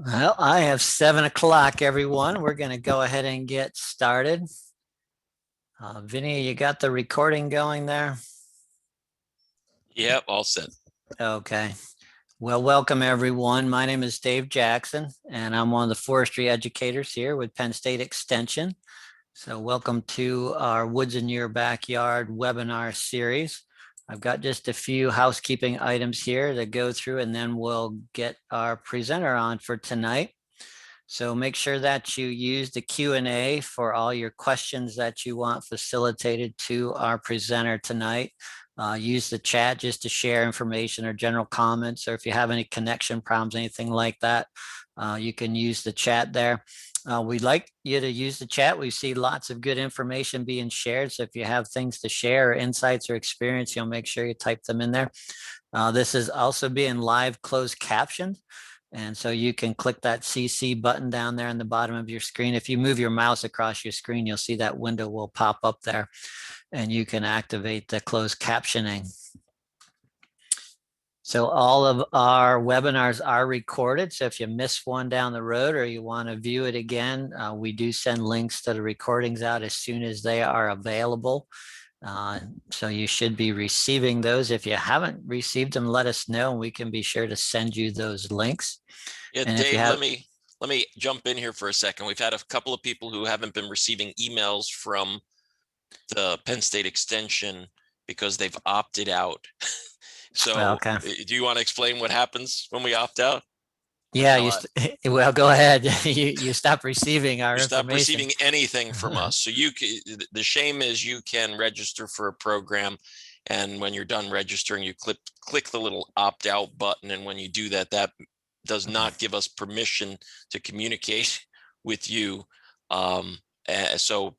Well, I have 7 o'clock, everyone. We're going to go ahead and get started. Vinny, you got the recording going there? Yep, all set. Okay. Well, welcome everyone. My name is Dave Jackson, and I'm one of the forestry educators here with Penn State Extension. So welcome to our Woods in Your Backyard webinar series. I've got just a few housekeeping items here to go through, and then we'll get our presenter on for tonight. So make sure that you use the Q&A for all your questions that you want facilitated to our presenter tonight. Use the chat just to share information or general comments, or if you have any connection problems, anything like that, you can use the chat there. We'd like you to use the chat. We see lots of good information being shared. So if you have things to share, or insights or experience, you'll make sure you type them in there. This is also being live closed captioned. And so you can click that CC button down there on the bottom of your screen. If you move your mouse across your screen, you'll see that window will pop up there and you can activate the closed captioning. So all of our webinars are recorded. So if you miss one down the road or you want to view it again, we do send links to the recordings out as soon as they are available. So you should be receiving those. If you haven't received them, let us know and we can be sure to send you those links. Yeah, And Dave, let me jump in here for a second. We've had a couple of people who haven't been receiving emails from the Penn State Extension because they've opted out. So okay. do you want to explain what happens when we opt out? Yeah, well, go ahead. You stop receiving our You stop information. receiving anything from us. So the shame is you can register for a program, and when you're done registering, you click the little opt out button, and when you do that, that does not give us permission to communicate with you. So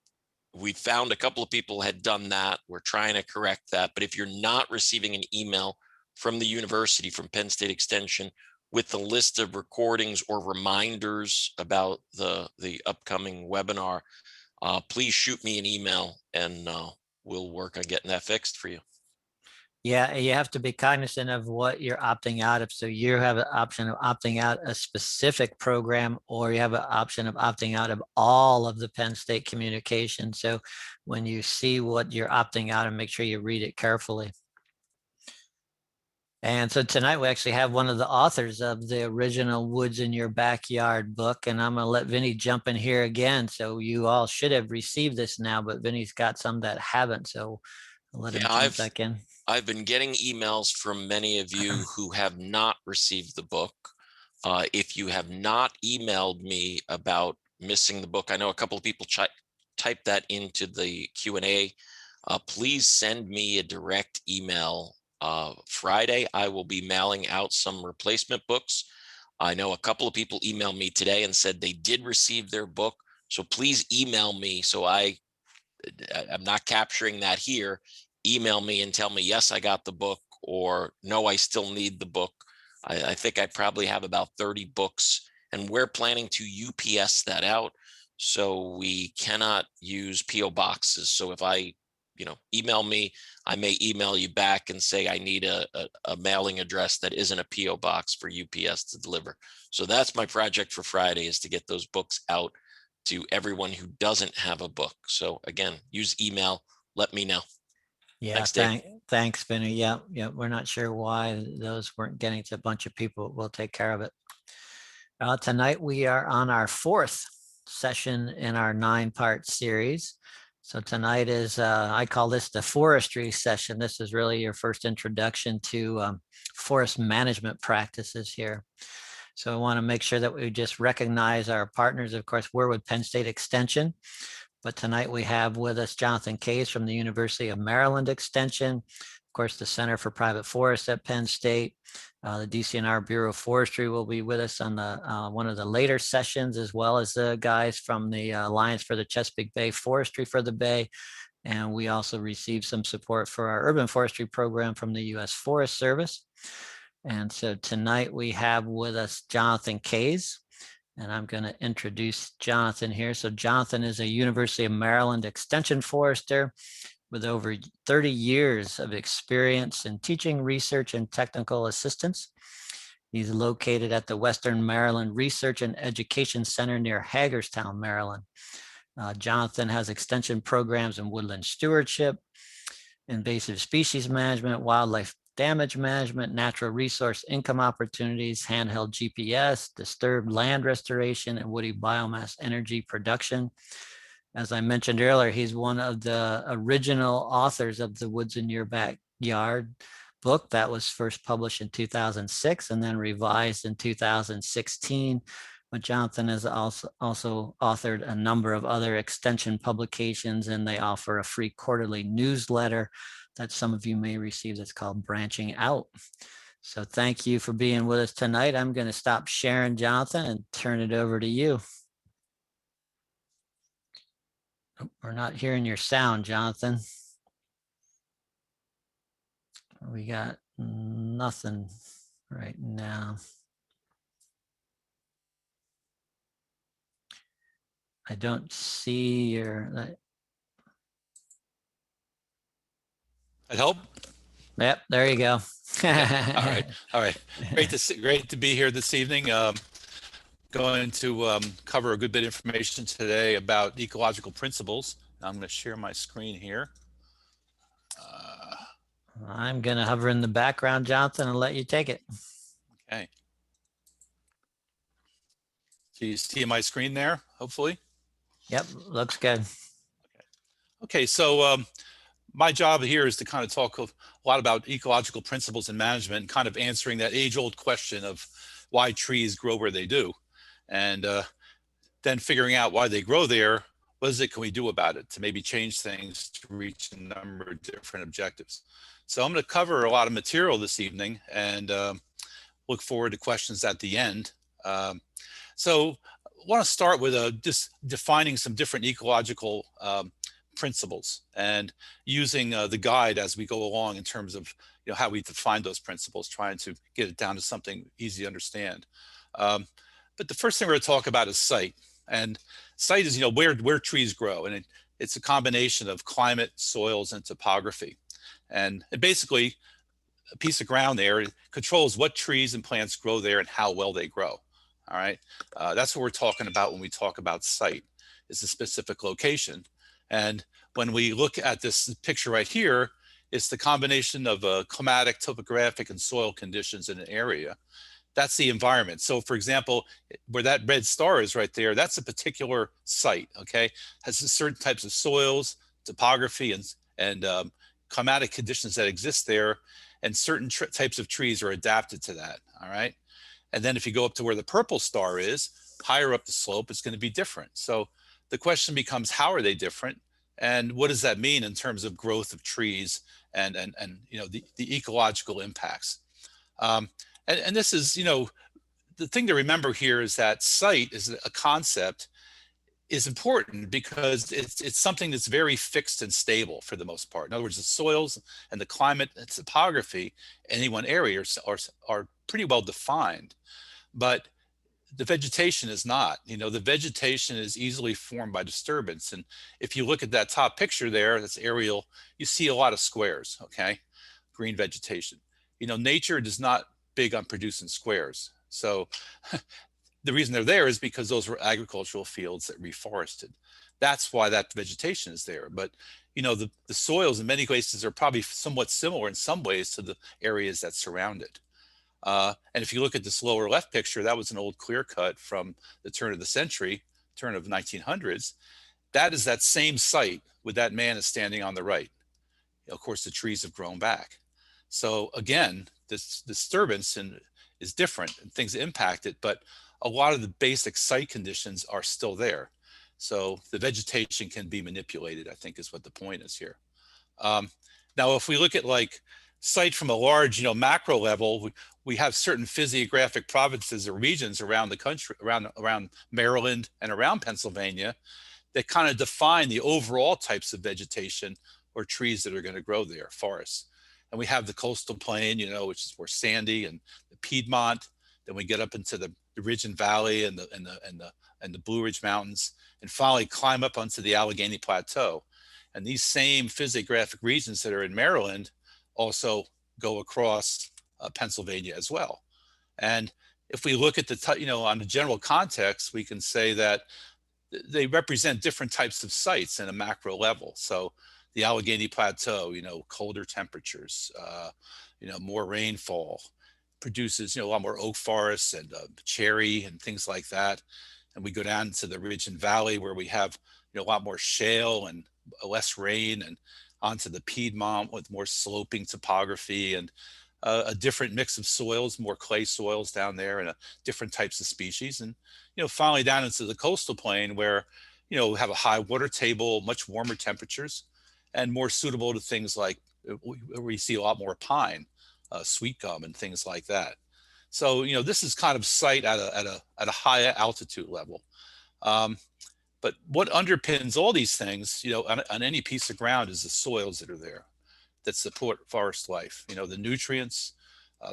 we found a couple of people had done that. We're trying to correct that. But if you're not receiving an email from the university, from Penn State Extension, with the list of recordings or reminders about the upcoming webinar, please shoot me an email and we'll work on getting that fixed for you. Yeah, you have to be cognizant of what you're opting out of. So you have an option of opting out a specific program, or you have an option of opting out of all of the Penn State communication. So when you see what you're opting out, and make sure you read it carefully. And so tonight we actually have one of the authors of the original Woods in Your Backyard book, and I'm going to let Vinny jump in here again. So you all should have received this now, but Vinny's got some that haven't. So I'll let him jump back in. I've been getting emails from many of you who have not received the book. If you have not emailed me about missing the book, I know a couple of people typed that into the Q&A. Please send me a direct email. Friday, I will be mailing out some replacement books. I know a couple of people emailed me today and said they did receive their book. So please email me so I'm not capturing that here. Email me and tell me, yes, I got the book, or no, I still need the book. I think I probably have about 30 books, and we're planning to UPS that out. So we cannot use PO boxes. So if email me, I may email you back and say I need a mailing address that isn't a PO box for UPS to deliver. So that's my project for Friday, is to get those books out to everyone who doesn't have a book. So again, use email, let me know. Yeah, Thanks, Dave. thanks, Vinny. Yeah, we're not sure why those weren't getting to a bunch of people. We'll take care of it. Tonight we are on our 4th session in our 9-part series. So tonight is, I call this the forestry session. This is really your first introduction to forest management practices here. So I want to make sure that we just recognize our partners. Of course, we're with Penn State Extension, but tonight we have with us Jonathan Case from the University of Maryland Extension, of course, the Center for Private Forests at Penn State. The DCNR Bureau of Forestry will be with us on the one of the later sessions, as well as the guys from the Alliance for the Chesapeake Bay Forestry for the Bay. And we also received some support for our urban forestry program from the U.S. Forest Service. And so tonight we have with us Jonathan Case, and I'm going to introduce Jonathan here. So Jonathan is a University of Maryland Extension forester with over 30 years of experience in teaching, research, and technical assistance. He's located at the Western Maryland Research and Education Center near Hagerstown, Maryland. Jonathan has extension programs in woodland stewardship, invasive species management, wildlife damage management, natural resource income opportunities, handheld GPS, disturbed land restoration, and woody biomass energy production. As I mentioned earlier, he's one of the original authors of the Woods in Your Backyard book that was first published in 2006 and then revised in 2016. But Jonathan has also authored a number of other extension publications, and they offer a free quarterly newsletter that some of you may receive that's called Branching Out. So thank you for being with us tonight. I'm going to stop sharing, Jonathan, and turn it over to you. We're not hearing your sound, Jonathan. We got nothing right now. I don't see your. That help? Yep, there you go. Okay. All right. Great to be here this evening. Going to cover a good bit of information today about ecological principles. I'm going to share my screen here. I'm going to hover in the background, Jonathan, and let you take it. Okay. So you see my screen there, hopefully? Yep, looks good. Okay, so my job here is to kind of talk a lot about ecological principles in management and kind of answering that age-old question of why trees grow where they do. And then figuring out why they grow there, what can we do about it to maybe change things to reach a number of different objectives. So I'm going to cover a lot of material this evening and look forward to questions at the end. So I want to start with just defining some different ecological principles and using the guide as we go along in terms of how we define those principles, trying to get it down to something easy to understand. But the first thing we're going to talk about is site. And site is where trees grow, and it's a combination of climate, soils, and topography. And basically, a piece of ground there controls what trees and plants grow there and how well they grow. All right, that's what we're talking about when we talk about site. It's a specific location. And when we look at this picture right here, it's the combination of climatic, topographic, and soil conditions in an area. That's the environment. So for example, where that red star is right there, that's a particular site, okay? Has certain types of soils, topography, and climatic conditions that exist there, and certain types of trees are adapted to that, all right? And then if you go up to where the purple star is, higher up the slope, it's going to be different. So the question becomes, how are they different? And what does that mean in terms of growth of trees and the ecological impacts? And this is, the thing to remember here is that site is a concept is important because it's something that's very fixed and stable for the most part. In other words, the soils and the climate and topography in any one area are pretty well defined, but the vegetation is not. The vegetation is easily formed by disturbance. And if you look at that top picture there, that's aerial, you see a lot of squares, okay? Green vegetation. Nature is not big on producing squares. So the reason they're there is because those were agricultural fields that reforested. That's why that vegetation is there. But the soils in many places are probably somewhat similar in some ways to the areas that surround it. And if you look at this lower left picture, that was an old clear cut from the turn of the century, turn of 1900s. That is that same site with that man is standing on the right. Of course, the trees have grown back. So again, this disturbance is different and things impact it, but a lot of the basic site conditions are still there. So the vegetation can be manipulated, I think is what the point is here. Now, if we look at like site from a large, macro level, we have certain physiographic provinces or regions around the country, around Maryland and around Pennsylvania, that kind of define the overall types of vegetation or trees that are going to grow there, forests. And we have the coastal plain, which is more sandy, and the Piedmont. Then we get up into the Ridge and Valley and the Blue Ridge Mountains, and finally climb up onto the Allegheny Plateau. And these same physiographic regions that are in Maryland also go across Pennsylvania as well. And if we look at the, on the general context, we can say that they represent different types of sites in a macro level. So the Allegheny Plateau, colder temperatures, more rainfall, produces, a lot more oak forests and cherry and things like that. And we go down to the ridge and valley where we have, a lot more shale and less rain, and onto the Piedmont with more sloping topography and a different mix of soils, more clay soils down there, and different types of species. And, finally down into the coastal plain where, we have a high water table, much warmer temperatures, and more suitable to things like we see a lot more pine, sweet gum, and things like that. So, this is kind of site at a high altitude level. But what underpins all these things, on any piece of ground, is the soils that are there that support forest life. The nutrients,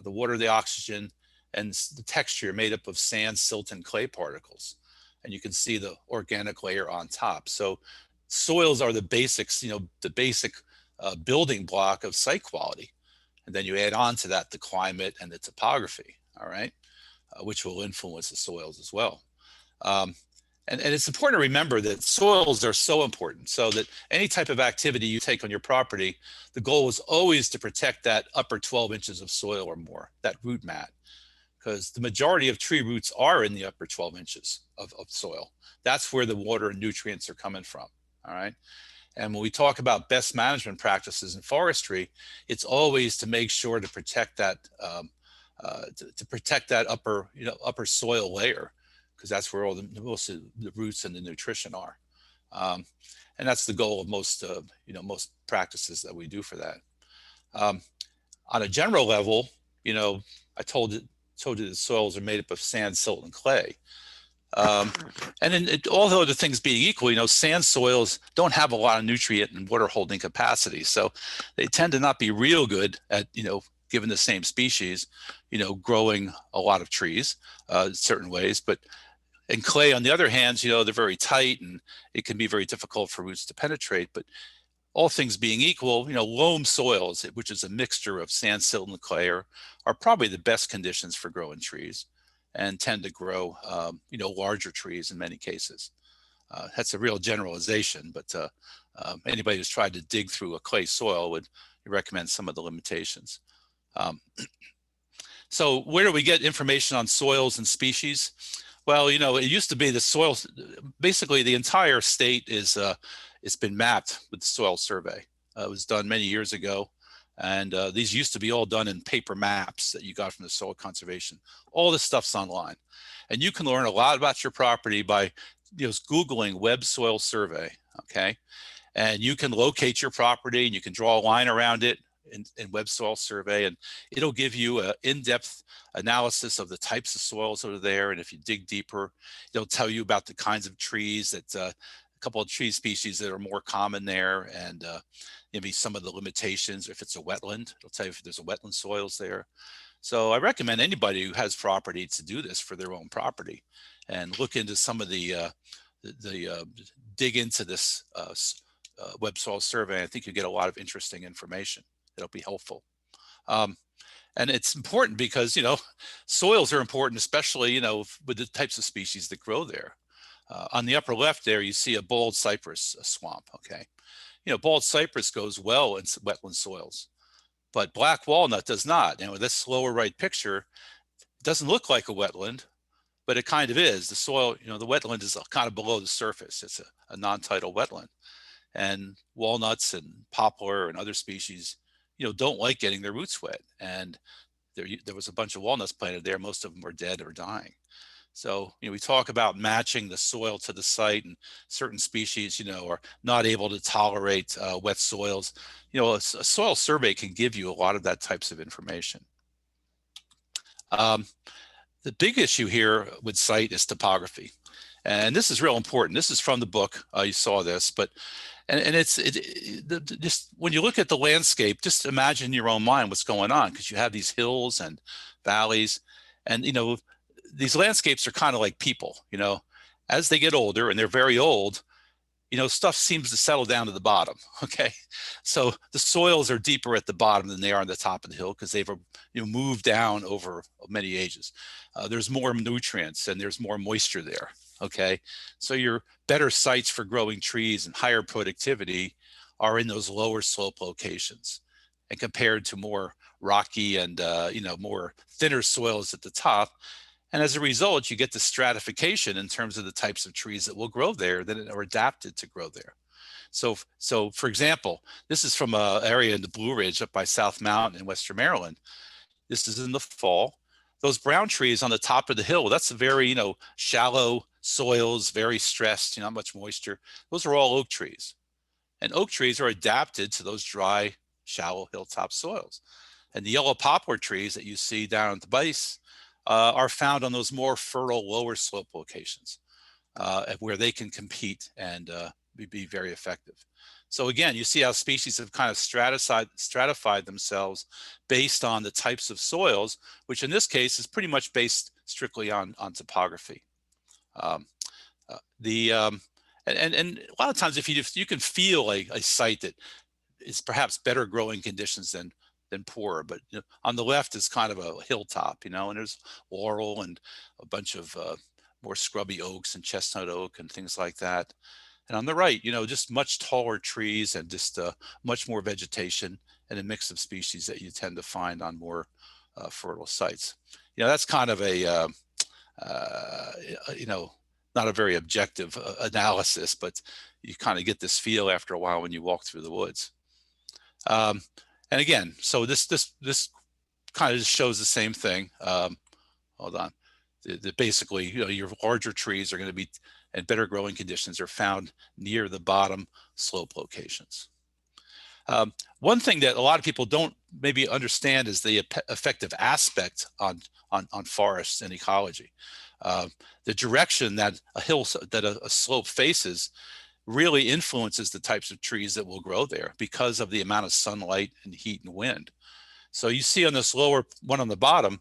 the water, the oxygen, and the texture made up of sand, silt, and clay particles. And you can see the organic layer on top. So soils are the basics, the basic building block of site quality. And then you add on to that the climate and the topography, all right, which will influence the soils as well. And it's important to remember that soils are so important, so that any type of activity you take on your property, the goal is always to protect that upper 12 inches of soil or more, that root mat, because the majority of tree roots are in the upper 12 inches of soil. That's where the water and nutrients are coming from, all right? And when we talk about best management practices in forestry, it's always to make sure to protect that, upper soil layer, because that's where all most of the roots and the nutrition are. And that's the goal of most practices that we do for that. On a general level, I told you the soils are made up of sand, silt, and clay. And then although the things being equal, sand soils don't have a lot of nutrient and water holding capacity. So they tend to not be real good at, given the same species, growing a lot of trees in certain ways. And clay, on the other hand, they're very tight and it can be very difficult for roots to penetrate. But all things being equal, loam soils, which is a mixture of sand, silt, and clay, are probably the best conditions for growing trees and tend to grow, larger trees in many cases. That's a real generalization, but anybody who's tried to dig through a clay soil would recommend some of the limitations. So where do we get information on soils and species? Well, it used to be the soils, basically the entire state is, it's been mapped with the soil survey. It was done many years ago. And these used to be all done in paper maps that you got from the Soil Conservation. All this stuff's online. And you can learn a lot about your property by Googling Web Soil Survey, okay? And you can locate your property and you can draw a line around it in Web Soil Survey, and it'll give you an in-depth analysis of the types of soils that are there. And if you dig deeper, it'll tell you about the kinds of trees that, a couple of tree species that are more common there, and maybe some of the limitations. If it's a wetland, it'll tell you if there's a wetland soils there. So I recommend anybody who has property to do this for their own property and look into some of the dig into this Web Soil Survey. I think you get a lot of interesting information. It'll be helpful. And it's important because, soils are important, especially, with the types of species that grow there. On the upper left there, you see a bald cypress swamp, okay? Bald cypress goes well in wetland soils, but black walnut does not. And with this lower right picture, it doesn't look like a wetland, but it kind of is. The soil, the wetland is kind of below the surface. It's a non-tidal wetland. And walnuts and poplar and other species, don't like getting their roots wet. And there was a bunch of walnuts planted there. Most of them are dead or dying. So, we talk about matching the soil to the site, and certain species, are not able to tolerate wet soils. A soil survey can give you a lot of that types of information. The big issue here with site is topography. And this is real important. This is from the book. You saw this, but just when you look at the landscape, just imagine in your own mind what's going on, because you have these hills and valleys, and these landscapes are kind of like people. As they get older, and they're very old, stuff seems to settle down to the bottom. Okay, so the soils are deeper at the bottom than they are on the top of the hill because they've moved down over many ages. There's more nutrients and there's more moisture there. Okay, so your better sites for growing trees and higher productivity are in those lower slope locations, and compared to more rocky and more thinner soils at the top. And as a result, you get the stratification in terms of the types of trees that will grow there that are adapted to grow there. So for example, this is from an area in the Blue Ridge up by South Mountain in Western Maryland. This is in the fall. Those brown trees on the top of the hill, that's a very, shallow soils, very stressed, not much moisture. Those are all oak trees. And oak trees are adapted to those dry, shallow hilltop soils. And the yellow poplar trees that you see down at the base are found on those more fertile, lower slope locations where they can compete and be very effective. So again, you see how species have kind of stratified themselves based on the types of soils, which in this case is pretty much based strictly on topography. And a lot of times, if you can feel a site that is perhaps better growing conditions than poorer, but on the left is kind of a hilltop, and there's laurel and a bunch of more scrubby oaks and chestnut oak and things like that. And on the right, just much taller trees and just much more vegetation and a mix of species that you tend to find on more fertile sites. That's kind of a not a very objective analysis, but you kind of get this feel after a while when you walk through the woods. And again, so this kind of just shows the same thing. Hold on. Basically, your larger trees are going to be, and better growing conditions are found near the bottom slope locations. One thing that a lot of people don't maybe understand is the effective aspect on forests and ecology. The direction that a slope faces really influences the types of trees that will grow there because of the amount of sunlight and heat and wind. So you see on this lower one on the bottom,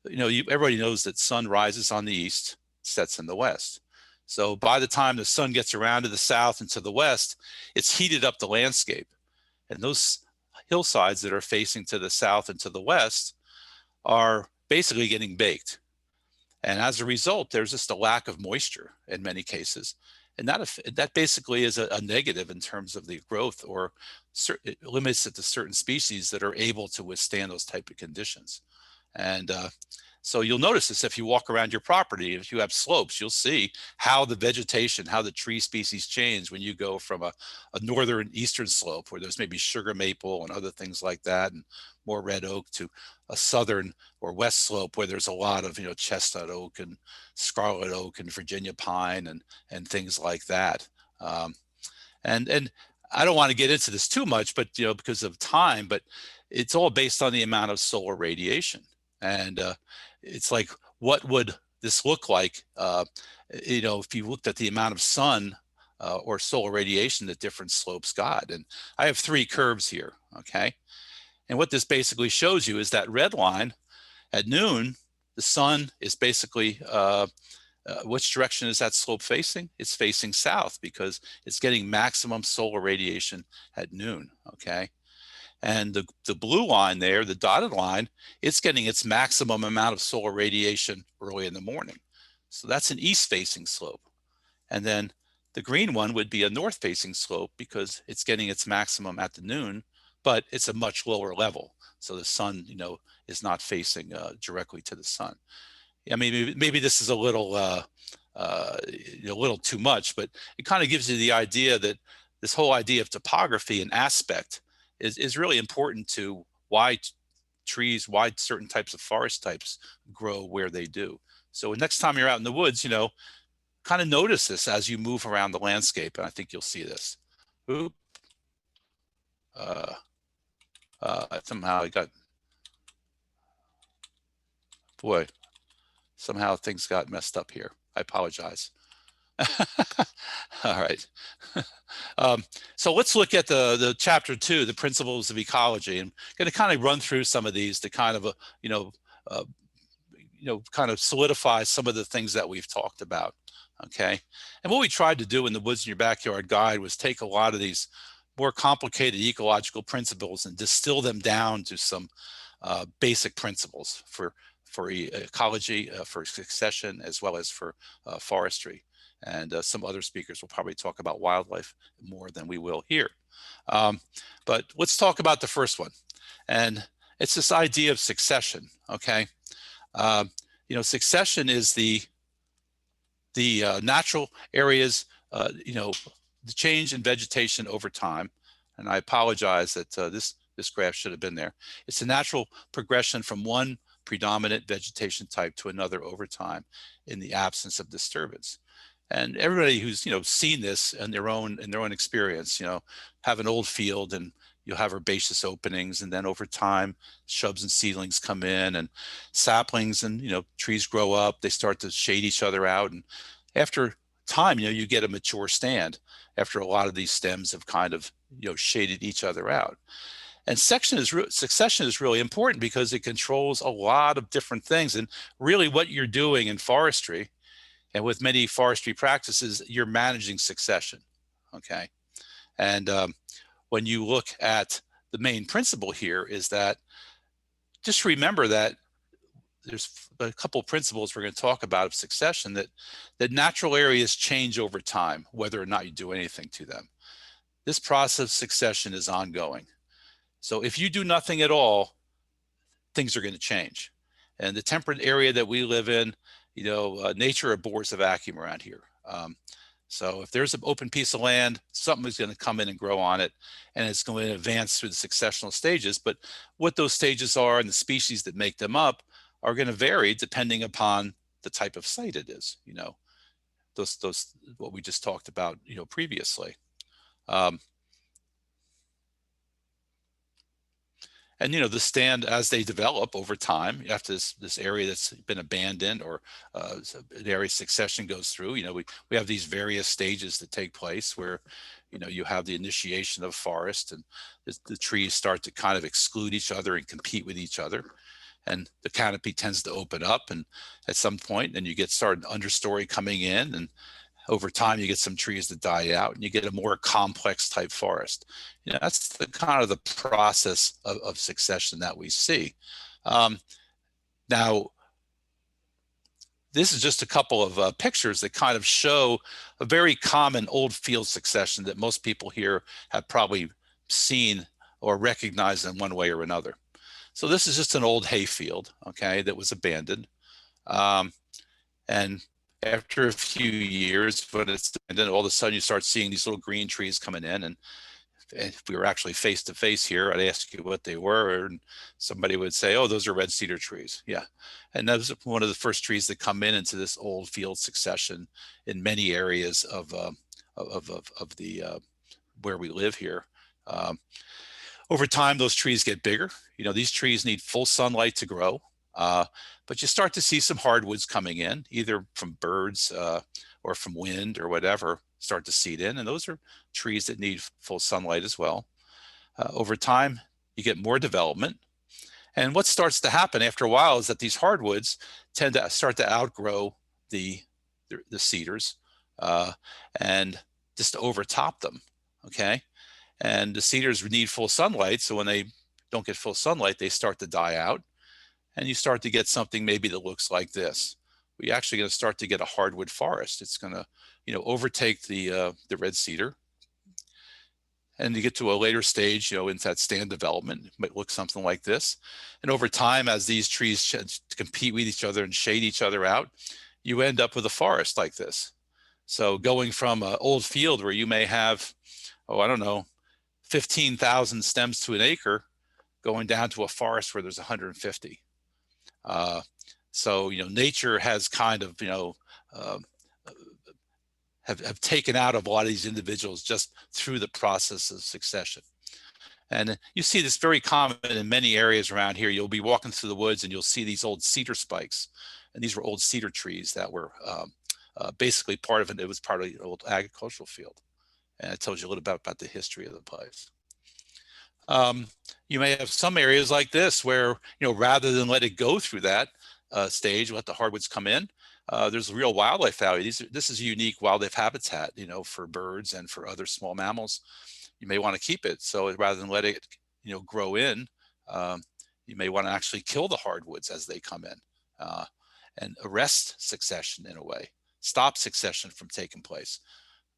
everybody knows that sun rises on the east, sets in the west. So by the time the sun gets around to the south and to the west, it's heated up the landscape. And those hillsides that are facing to the south and to the west are basically getting baked. And as a result, there's just a lack of moisture in many cases. And that basically is a negative in terms of the growth, or it limits it to certain species that are able to withstand those type of conditions. And so you'll notice this if you walk around your property. If you have slopes, you'll see how the vegetation, how the tree species change when you go from a northern eastern slope where there's maybe sugar maple and other things like that, and more red oak, to a southern or west slope where there's a lot of chestnut oak and scarlet oak and Virginia pine and things like that. And I don't want to get into this too much, but because of time, but it's all based on the amount of solar radiation. And it's like, what would this look like if you looked at the amount of sun or solar radiation that different slopes got? And I have 3 curves here, okay? And what this basically shows you is that red line at noon, the sun is basically, which direction is that slope facing? It's facing south because it's getting maximum solar radiation at noon, okay? And the blue line there, the dotted line, it's getting its maximum amount of solar radiation early in the morning. So that's an east-facing slope. And then the green one would be a north-facing slope because it's getting its maximum at the noon, but it's a much lower level. So the sun, is not facing directly to the sun. I mean, maybe this is a little too much, but it kind of gives you the idea that this whole idea of topography and aspect is really important to why certain types of forest types grow where they do. So next time you're out in the woods, kind of notice this as you move around the landscape, and I think you'll see this. Oop. Somehow I got, boy, somehow things got messed up here. I apologize. All right. So let's look at the chapter 2, the principles of ecology. I'm going to kind of run through some of these to kind of, kind of solidify some of the things that we've talked about. Okay. And what we tried to do in the Woods in Your Backyard guide was take a lot of these more complicated ecological principles and distill them down to some basic principles for ecology, for succession, as well as for forestry. And some other speakers will probably talk about wildlife more than we will here. But let's talk about the first one. And it's this idea of succession, okay? You know, succession is the natural areas, you know, the change in vegetation over time. And I apologize that this graph should have been there. It's a natural progression from one predominant vegetation type to another over time in the absence of disturbance. And everybody who's, you know, seen this in their own experience, you know, have an old field and you'll have herbaceous openings, and then over time shrubs and seedlings come in, and saplings and, you know, trees grow up, they start to shade each other out, and after time, you know, you get a mature stand after a lot of these stems have kind of, you know, shaded each other out. And succession is really important because it controls a lot of different things. And really what you're doing in forestry, and with many forestry practices, you're managing succession, okay? And when you look at the main principle here is that, just remember that there's a couple of principles we're going to talk about of succession, that natural areas change over time, whether or not you do anything to them. This process of succession is ongoing. So if you do nothing at all, things are going to change. And the temperate area that we live in, you know, nature abhors a vacuum around here. So if there's an open piece of land, something is going to come in and grow on it, and it's going to advance through the successional stages. But what those stages are and the species that make them up are going to vary depending upon the type of site it is, you know, those what we just talked about, you know, previously. And, you know, the stand, as they develop over time, after this area that's been abandoned, or an area succession goes through, you know, we have these various stages that take place where, you know, you have the initiation of forest, and the trees start to kind of exclude each other and compete with each other. And the canopy tends to open up, and at some point, then you get started understory coming in, and over time you get some trees that die out, and you get a more complex type forest. You know, that's the kind of the process of succession that we see. Now, this is just a couple of pictures that kind of show a very common old field succession that most people here have probably seen or recognized in one way or another. So this is just an old hay field, okay, that was abandoned. And after a few years, when it's, and then all of a sudden you start seeing these little green trees coming in, and if we were actually face to face here, I'd ask you what they were, and somebody would say, "Oh, those are red cedar trees." Yeah, and that was one of the first trees that come into this old field succession in many areas of the where we live here. Over time, those trees get bigger. You know, these trees need full sunlight to grow. But you start to see some hardwoods coming in, either from birds or from wind or whatever, start to seed in. And those are trees that need full sunlight as well. Over time, you get more development. And what starts to happen after a while is that these hardwoods tend to start to outgrow the cedars and just overtop them, okay? And the cedars need full sunlight. So when they don't get full sunlight, they start to die out. And you start to get something maybe that looks like this. We're actually going to start to get a hardwood forest. It's going to, you know, overtake the red cedar. And you get to a later stage, you know, in that stand development, it might look something like this. And over time, as these trees compete with each other and shade each other out, you end up with a forest like this. So going from an old field where you may have, oh, I don't know, 15,000 stems to an acre, going down to a forest where there's 150. So, you know, nature has kind of, you know, have taken out of a lot of these individuals just through the process of succession. And you see this very common in many areas around here. You'll be walking through the woods and you'll see these old cedar spikes. And these were old cedar trees that were basically part of it. It was part of the old agricultural field. And it tells you a little bit about the history of the place. You may have some areas like this where, you know, rather than let it go through that stage, let the hardwoods come in, there's real wildlife value. This is a unique wildlife habitat, for birds and for other small mammals. You may want to keep it. So rather than let it, grow in, you may want to actually kill the hardwoods as they come in, and arrest succession in a way, stop succession from taking place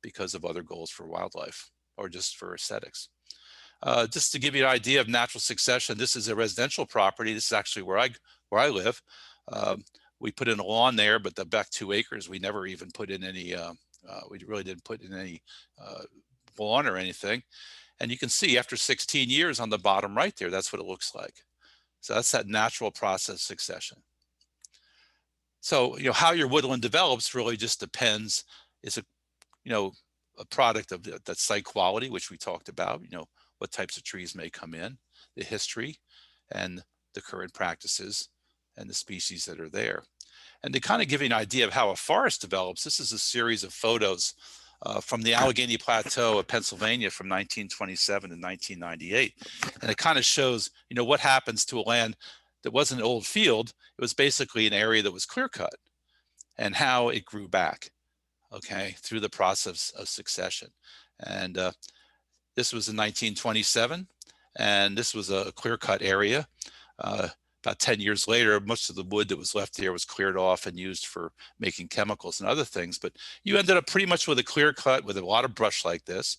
because of other goals for wildlife or just for aesthetics. Just to give you an idea of natural succession, this is a residential property. This is actually where I live. We put in a lawn there, but the back 2 acres, we never even put in any, we really didn't put in any lawn or anything. And you can see after 16 years on the bottom right there, that's what it looks like. So that's that natural process succession. So, how your woodland develops really just depends. It's a product of that site quality, which we talked about, what types of trees may come in, the history and the current practices and the species that are there. And to kind of give you an idea of how a forest develops, this is a series of photos from the Allegheny Plateau of Pennsylvania from 1927 to 1998. And it kind of shows, what happens to a land that wasn't an old field. It was basically an area that was clear cut, and how it grew back, okay, through the process of succession. And this was in 1927, and this was a clear cut area. About 10 years later, most of the wood that was left there was cleared off and used for making chemicals and other things. But you ended up pretty much with a clear cut with a lot of brush like this.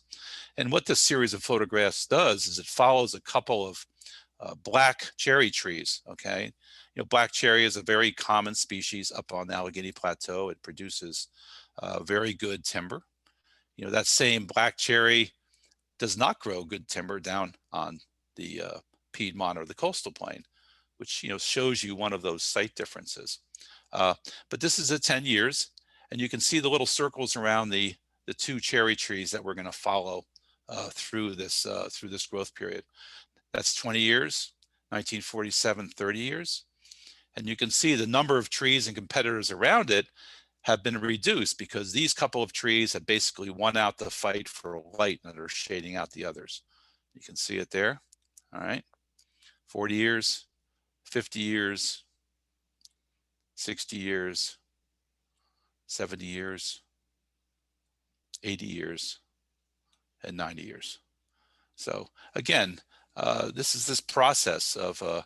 And what this series of photographs does is it follows a couple of black cherry trees, okay? Black cherry is a very common species up on the Allegheny Plateau. It produces very good timber. That same black cherry does not grow good timber down on the Piedmont or the coastal plain, which shows you one of those site differences. But this is at 10 years, and you can see the little circles around the 2 cherry trees that we're going to follow through this growth period. That's 20 years, 1947, 30 years. And you can see the number of trees and competitors around it have been reduced because these couple of trees have basically won out the fight for light and are shading out the others. You can see it there. All right. 40 years, 50 years, 60 years, 70 years, 80 years, and 90 years. So again, this is this process of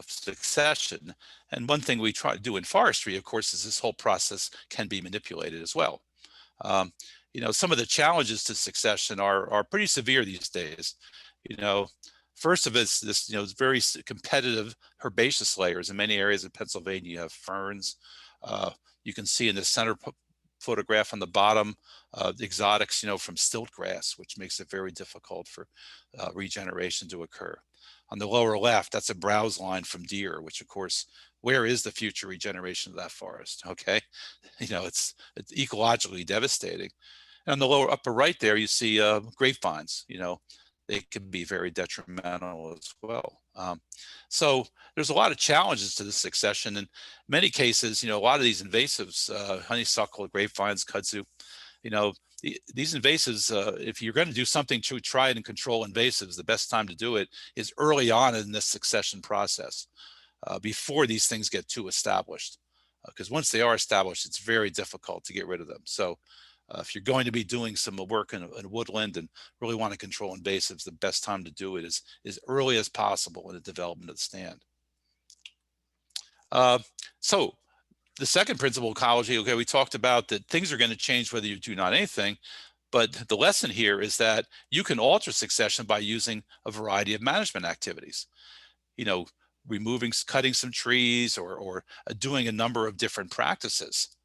succession. And one thing we try to do in forestry, of course, is this whole process can be manipulated as well. Some of the challenges to succession are pretty severe these days. First of it's this, very competitive herbaceous layers. In many areas of Pennsylvania, you have ferns. You can see in the center photograph on the bottom, the exotics, from stilt grass, which makes it very difficult for regeneration to occur. On the lower left, that's a browse line from deer, which of course, where is the future regeneration of that forest? Okay, it's ecologically devastating. And on the lower upper right there, you see grapevines. They can be very detrimental as well. So there's a lot of challenges to the succession. In many cases, a lot of these invasives, honeysuckle, grapevines, kudzu, these invasives, if you're going to do something to try and control invasives, the best time to do it is early on in this succession process, before these things get too established. Because once they are established, it's very difficult to get rid of them. So if you're going to be doing some work in woodland and really want to control invasives, the best time to do it is as early as possible in the development of the stand. So the second principle of ecology, okay, we talked about that things are going to change whether you do not anything, but the lesson here is that you can alter succession by using a variety of management activities. Removing, cutting some trees or doing a number of different practices.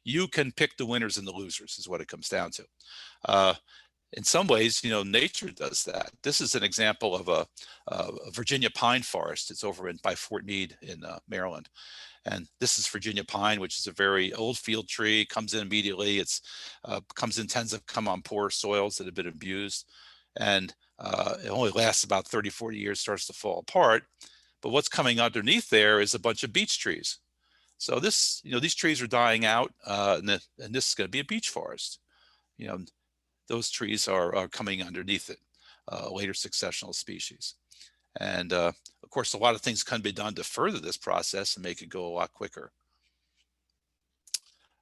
You can pick the winners and the losers is what it comes down to. In some ways, nature does that. This is an example of a Virginia pine forest. It's over by Fort Meade in Maryland. And this is Virginia pine, which is a very old field tree, comes in immediately. It's tends to come on poor soils that have been abused. And it only lasts about 30, 40 years, starts to fall apart. But what's coming underneath there is a bunch of beech trees. So this, these trees are dying out, and this is going to be a beech forest. Those trees are coming underneath it, later successional species. And of course, a lot of things can be done to further this process and make it go a lot quicker.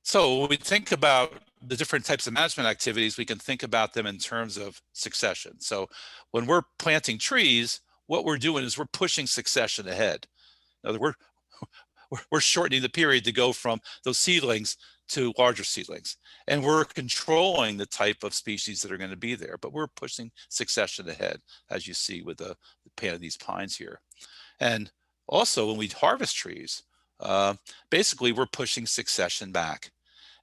So when we think about the different types of management activities, we can think about them in terms of succession. So when we're planting trees, what we're doing is we're pushing succession ahead. In other words, we're shortening the period to go from those seedlings to larger seedlings. And we're controlling the type of species that are going to be there, but we're pushing succession ahead, as you see with the pan of these pines here. And also when we harvest trees, basically we're pushing succession back.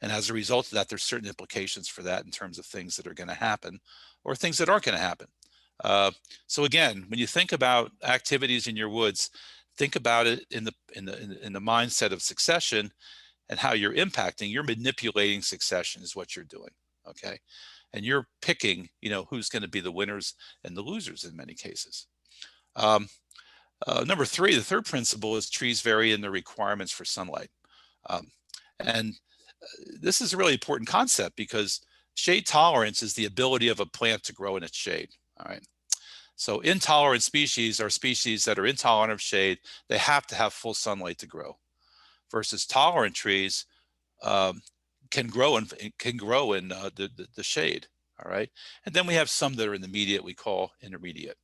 And as a result of that, there's certain implications for that in terms of things that are going to happen or things that aren't going to happen. So again, when you think about activities in your woods, think about it in the mindset of succession and how you're impacting. You're manipulating succession is what you're doing, okay? And you're picking, who's going to be the winners and the losers in many cases. Number three, the third principle is trees vary in their requirements for sunlight. And this is a really important concept because shade tolerance is the ability of a plant to grow in its shade, all right? So intolerant species are species that are intolerant of shade. They have to have full sunlight to grow, versus tolerant trees can grow in the shade, all right? And then we have some that are in the mediate we call intermediate.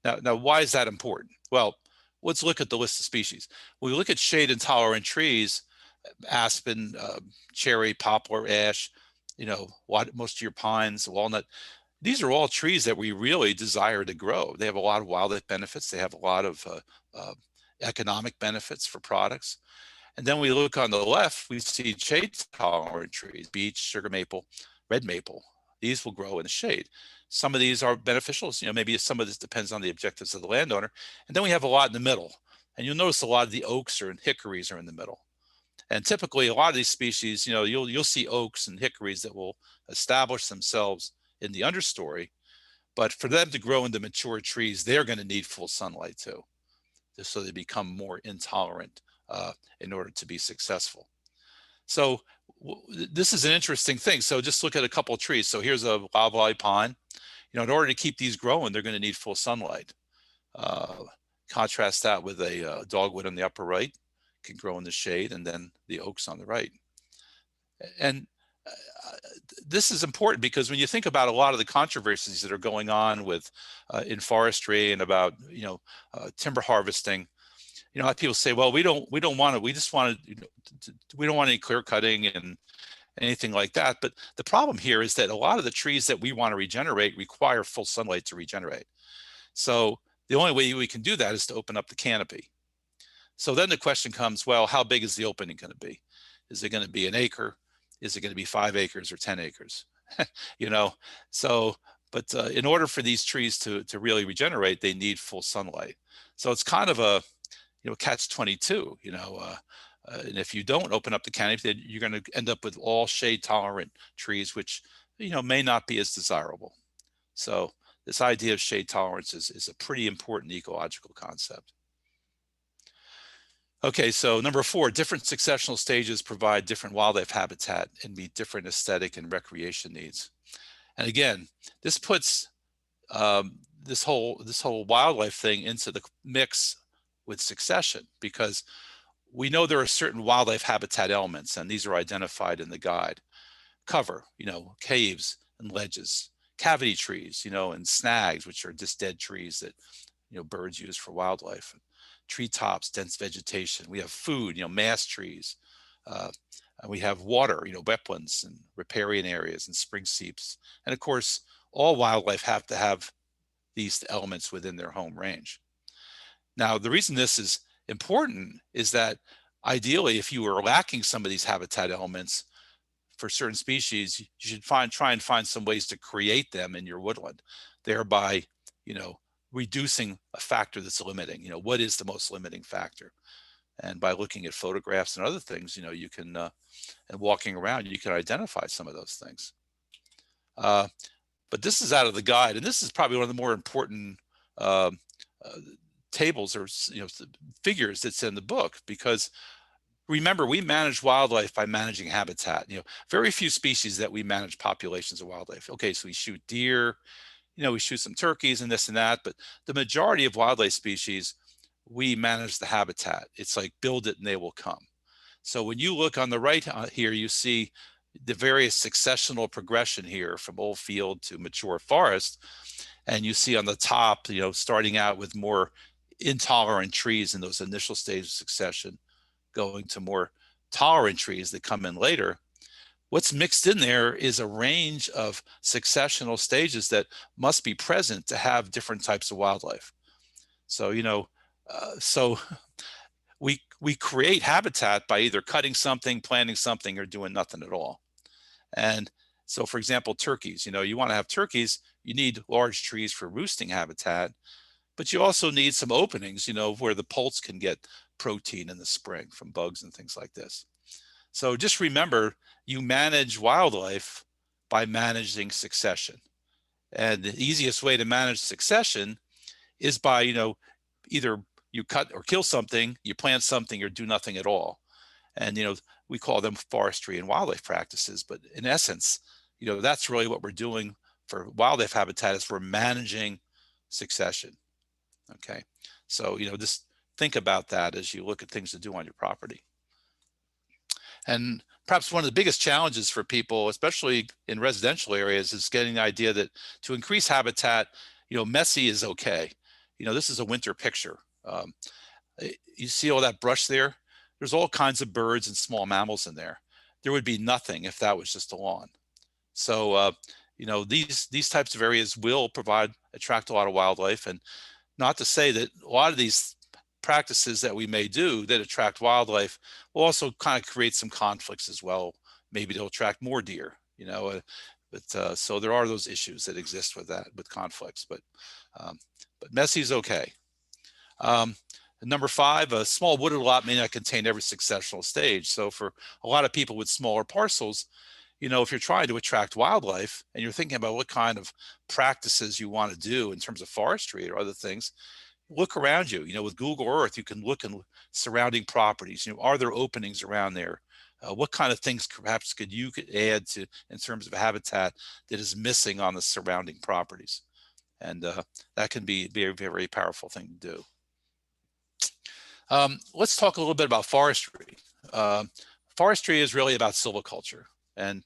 Now, why is that important? Well, let's look at the list of species. When we look at shade intolerant trees, aspen, cherry, poplar, ash, most of your pines, walnut, these are all trees that we really desire to grow. They have a lot of wildlife benefits. They have a lot of economic benefits for products. And then we look on the left, we see shade tolerant trees, beech, sugar maple, red maple. These will grow in the shade. Some of these are beneficial. Maybe some of this depends on the objectives of the landowner. And then we have a lot in the middle. And you'll notice a lot of the oaks and hickories are in the middle. And typically a lot of these species, you'll see oaks and hickories that will establish themselves in the understory, but for them to grow into mature trees, they're going to need full sunlight too, just so they become more intolerant in order to be successful. So this is an interesting thing. So just look at a couple of trees. So here's a loblolly pine. In order to keep these growing, they're going to need full sunlight. Contrast that with a dogwood on the upper right, can grow in the shade, and then the oaks on the right. And this is important because when you think about a lot of the controversies that are going on with in forestry and about timber harvesting, a lot of people say, well, we don't want it. We just want to, we don't want any clear cutting and anything like that. But the problem here is that a lot of the trees that we want to regenerate require full sunlight to regenerate. So the only way we can do that is to open up the canopy. So then the question comes, well, how big is the opening going to be? Is it going to be an acre? Is it going to be 5 acres or 10 acres? So, but in order for these trees to really regenerate, they need full sunlight. So it's kind of a, catch-22, and if you don't open up the canopy, then you're going to end up with all shade tolerant trees, which, may not be as desirable. So this idea of shade tolerance is a pretty important ecological concept. Okay, so number 4, different successional stages provide different wildlife habitat and meet different aesthetic and recreation needs. And again, this puts this whole wildlife thing into the mix with succession, because we know there are certain wildlife habitat elements, and these are identified in the guide. Cover, caves and ledges, cavity trees, and snags, which are just dead trees that, birds use for wildlife. Treetops, dense vegetation. We have food, mast trees. And we have water, wetlands and riparian areas and spring seeps. And of course, all wildlife have to have these elements within their home range. Now, the reason this is important is that ideally, if you are lacking some of these habitat elements for certain species, you should try and find some ways to create them in your woodland, thereby, reducing a factor that's limiting. What is the most limiting factor? And by looking at photographs and other things, you can, and walking around, you can identify some of those things. But this is out of the guide, and this is probably one of the more important tables or figures that's in the book, because remember, we manage wildlife by managing habitat. Very few species that we manage populations of wildlife. Okay, so we shoot deer, we shoot some turkeys and this and that, but the majority of wildlife species, we manage the habitat. It's like build it and they will come. So when you look on the right here, you see the various successional progression here from old field to mature forest. And you see on the top, starting out with more intolerant trees in those initial stages of succession, going to more tolerant trees that come in later. What's mixed in there is a range of successional stages that must be present to have different types of wildlife. So, so we create habitat by either cutting something, planting something, or doing nothing at all. And so, for example, turkeys, you want to have turkeys, you need large trees for roosting habitat, but you also need some openings, where the poults can get protein in the spring from bugs and things like this. So just remember, you manage wildlife by managing succession. And the easiest way to manage succession is by, either you cut or kill something, you plant something, or do nothing at all. And, we call them forestry and wildlife practices, but in essence, that's really what we're doing for wildlife habitat, is we're managing succession. Okay. So, just think about that as you look at things to do on your property. And perhaps one of the biggest challenges for people, especially in residential areas, is getting the idea that to increase habitat, messy is okay. This is a winter picture. You see all that brush there? There's all kinds of birds and small mammals in there. There would be nothing if that was just a lawn. So, these types of areas will attract a lot of wildlife. And not to say that a lot of these practices that we may do that attract wildlife will also kind of create some conflicts as well. Maybe they'll attract more deer, but so there are those issues that exist with that, with conflicts, but messy is okay. Number 5, a small wooded lot may not contain every successional stage. So for a lot of people with smaller parcels, if you're trying to attract wildlife and you're thinking about what kind of practices you want to do in terms of forestry or other things, look around you. With Google Earth, you can look in surrounding properties. Are there openings around there? What kind of things perhaps could add to in terms of habitat that is missing on the surrounding properties? And that can be a very, very powerful thing to do. Let's talk a little bit about forestry. Forestry is really about silviculture. And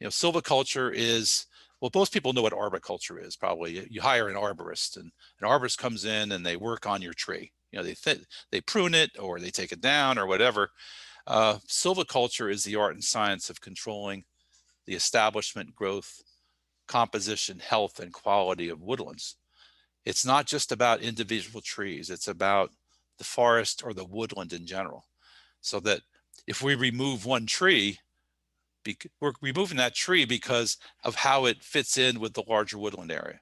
silviculture is, well, most people know what arboriculture is. Probably you hire an arborist, and an arborist comes in and they work on your tree. They prune it, or they take it down, or whatever. Silviculture is the art and science of controlling the establishment, growth, composition, health, and quality of woodlands. It's not just about individual trees. It's about the forest or the woodland in general. So that if we remove one tree, we're removing that tree because of how it fits in with the larger woodland area.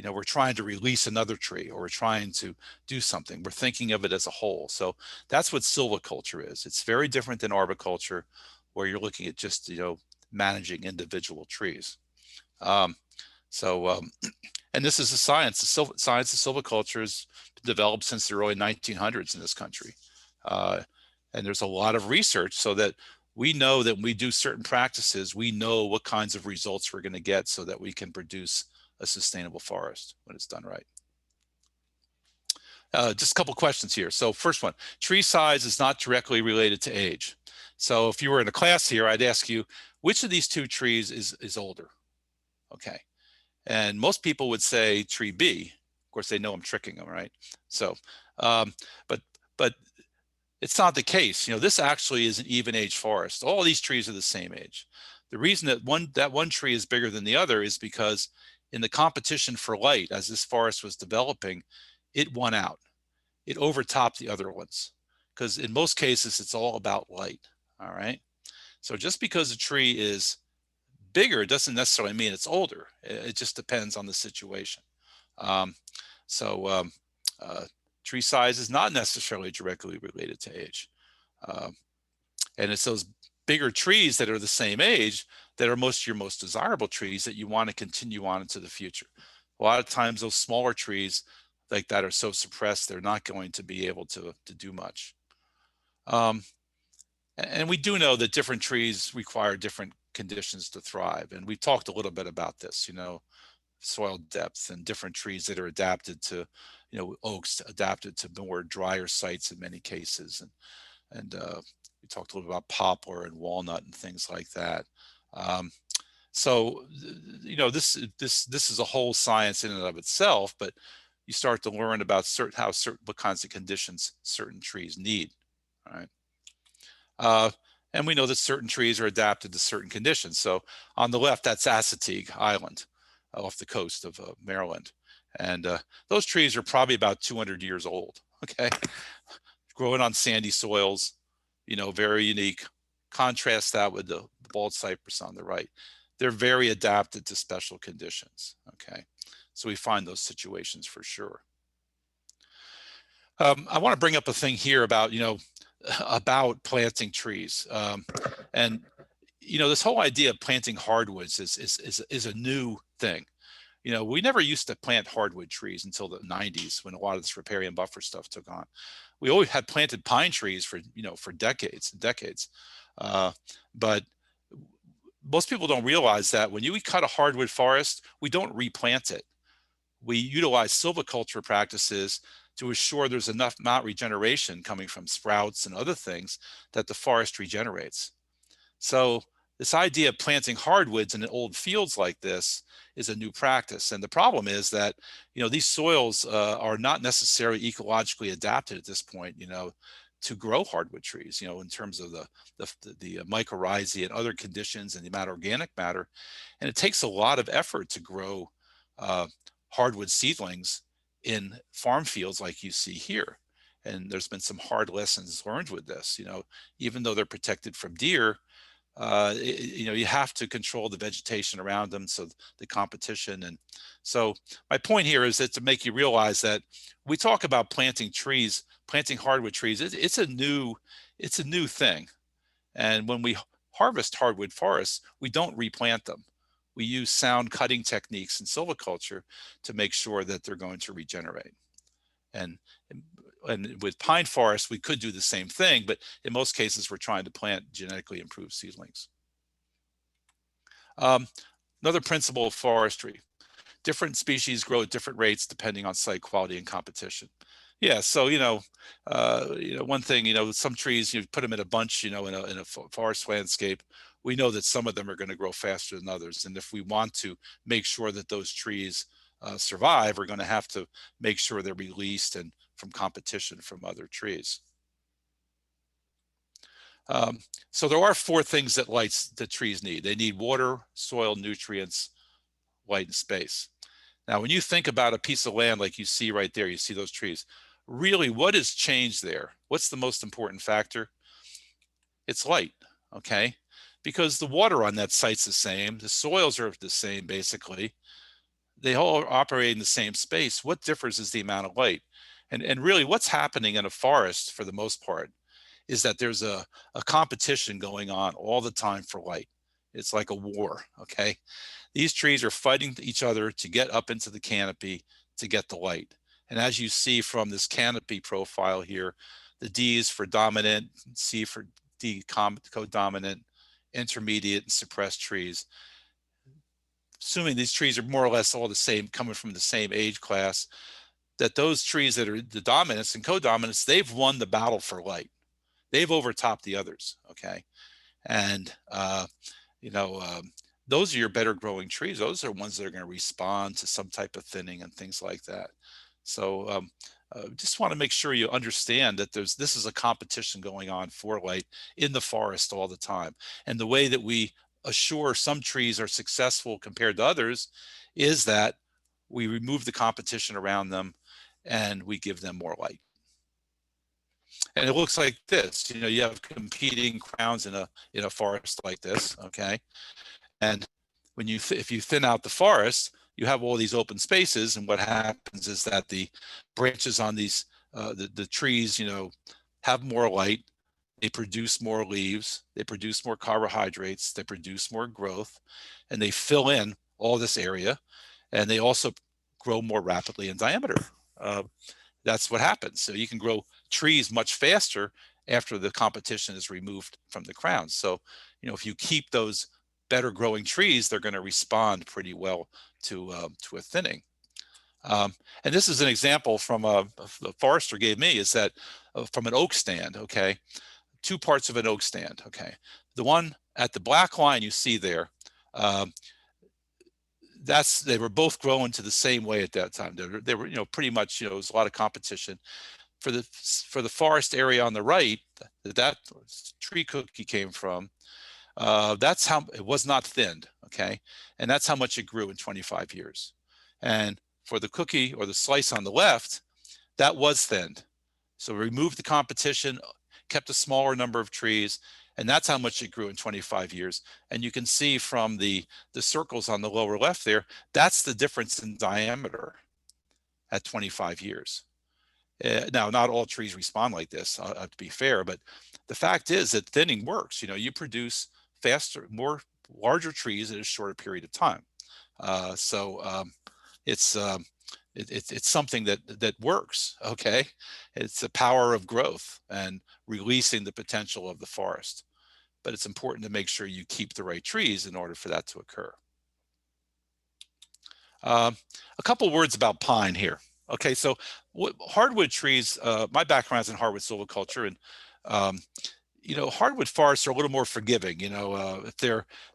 We're trying to release another tree, or we're trying to do something. We're thinking of it as a whole. So that's what silviculture is. It's very different than arboriculture, where you're looking at just, managing individual trees. And this is a science. The science of silviculture has been developed since the early 1900s in this country. And there's a lot of research so that we know that when we do certain practices, we know what kinds of results we're going to get so that we can produce a sustainable forest when it's done right. Just a couple questions here. So first one, tree size is not directly related to age. So if you were in a class here, I'd ask you, which of these 2 trees is older? Okay. And most people would say tree B. Of course, they know I'm tricking them, right? So, but it's not the case. This actually is an even age forest. All these trees are the same age. The reason that one tree is bigger than the other is because in the competition for light, as this forest was developing, it won out. It overtopped the other ones, because in most cases, it's all about light. All right. So just because a tree is bigger doesn't necessarily mean it's older. It just depends on the situation. Tree size is not necessarily directly related to age. And it's those bigger trees that are the same age that are your most desirable trees that you want to continue on into the future. A lot of times those smaller trees like that are so suppressed, they're not going to be able to do much. And we do know that different trees require different conditions to thrive. And we talked a little bit about this, soil depth, and different trees that are adapted to, oaks adapted to more drier sites in many cases. And We talked a little bit about poplar and walnut and things like that. So, you know, this is a whole science in and of itself, but you start to learn about what kinds of conditions certain trees need, right? And we know that certain trees are adapted to certain conditions. So on the left, that's Assateague Island off the coast of Maryland. And those trees are probably about 200 years old, okay? Growing on sandy soils, you know, very unique. Contrast that with the bald cypress on the right. They're very adapted to special conditions, okay? So we find those situations for sure. I want to bring up a thing here about, you know, about planting trees. And, you know, this whole idea of planting hardwoods is a new thing. You know, we never used to plant hardwood trees until the 90s when a lot of this riparian buffer stuff took on. We always had planted pine trees for, you know, for decades and decades. But most people don't realize that when you cut a hardwood forest, we don't replant it. We utilize silviculture practices to assure there's enough mount regeneration coming from sprouts and other things that the forest regenerates. So this idea of planting hardwoods in old fields like this is a new practice. And the problem is that, you know, these soils are not necessarily ecologically adapted at this point, you know, to grow hardwood trees, you know, in terms of the mycorrhizae and other conditions and the amount of organic matter. And it takes a lot of effort to grow hardwood seedlings in farm fields like you see here. And there's been some hard lessons learned with this, you know, even though they're protected from deer, you know, you have to control the vegetation around them, so the competition. And so my point here is that to make you realize that we talk about planting trees, planting hardwood trees, it's a new thing. And when we harvest hardwood forests, we don't replant them. We use sound cutting techniques in silviculture to make sure that they're going to regenerate. And with pine forests, we could do the same thing, but in most cases, we're trying to plant genetically improved seedlings. Another principle of forestry: different species grow at different rates depending on site quality and competition. Yeah, so you know, one thing, you know, some trees, you put them in a bunch, you know, in a forest landscape, we know that some of them are going to grow faster than others, and if we want to make sure that those trees survive, we're going to have to make sure they're released and from competition from other trees. So there are 4 things that trees need. They need water, soil, nutrients, light, and space. Now, when you think about a piece of land like you see right there, you see those trees, really what has changed there? What's the most important factor? It's light, okay? Because the water on that site's the same, the soils are the same basically. They all operate in the same space. What differs is the amount of light. And really what's happening in a forest for the most part is that there's a competition going on all the time for light. It's like a war, okay? These trees are fighting each other to get up into the canopy to get the light. And as you see from this canopy profile here, the D is for dominant, C for D codominant, intermediate, and suppressed trees. Assuming these trees are more or less all the same, coming from the same age class, that those trees that are the dominants and codominants, they've won the battle for light. They've overtopped the others, okay? And, you know, those are your better growing trees. Those are ones that are going to respond to some type of thinning and things like that. So just want to make sure you understand that this is a competition going on for light in the forest all the time. And the way that we assure some trees are successful compared to others is that we remove the competition around them and we give them more light. And it looks like this, you know, you have competing crowns in a forest like this, okay? And when if you thin out the forest, you have all these open spaces, and what happens is that the branches on these, the trees, you know, have more light, they produce more leaves, they produce more carbohydrates, they produce more growth, and they fill in all this area, and they also grow more rapidly in diameter. That's what happens. So you can grow trees much faster after the competition is removed from the crown. So, you know, if you keep those better growing trees, they're going to respond pretty well to a thinning. And this is an example from a forester gave me, is that from an oak stand, okay? two parts of an oak stand. Okay, the one at the black line you see there, they were both growing to the same way at that time. They were, pretty much, there was a lot of competition for the forest area on the right that tree cookie came from. That's how it was not thinned. Okay, and that's how much it grew in 25 years. And for the cookie or the slice on the left, that was thinned. So removed the competition, kept a smaller number of trees, and that's how much it grew in 25 years. And you can see from the circles on the lower left there, that's the difference in diameter at 25 years. Now, not all trees respond like this, to be fair, but the fact is that thinning works. You produce faster, larger trees in a shorter period of time. It's something that works. Okay, it's the power of growth and releasing the potential of the forest. But it's important to make sure you keep the right trees in order for that to occur. A couple words about pine here. Okay, so hardwood trees, my background is in hardwood silviculture, and hardwood forests are a little more forgiving. If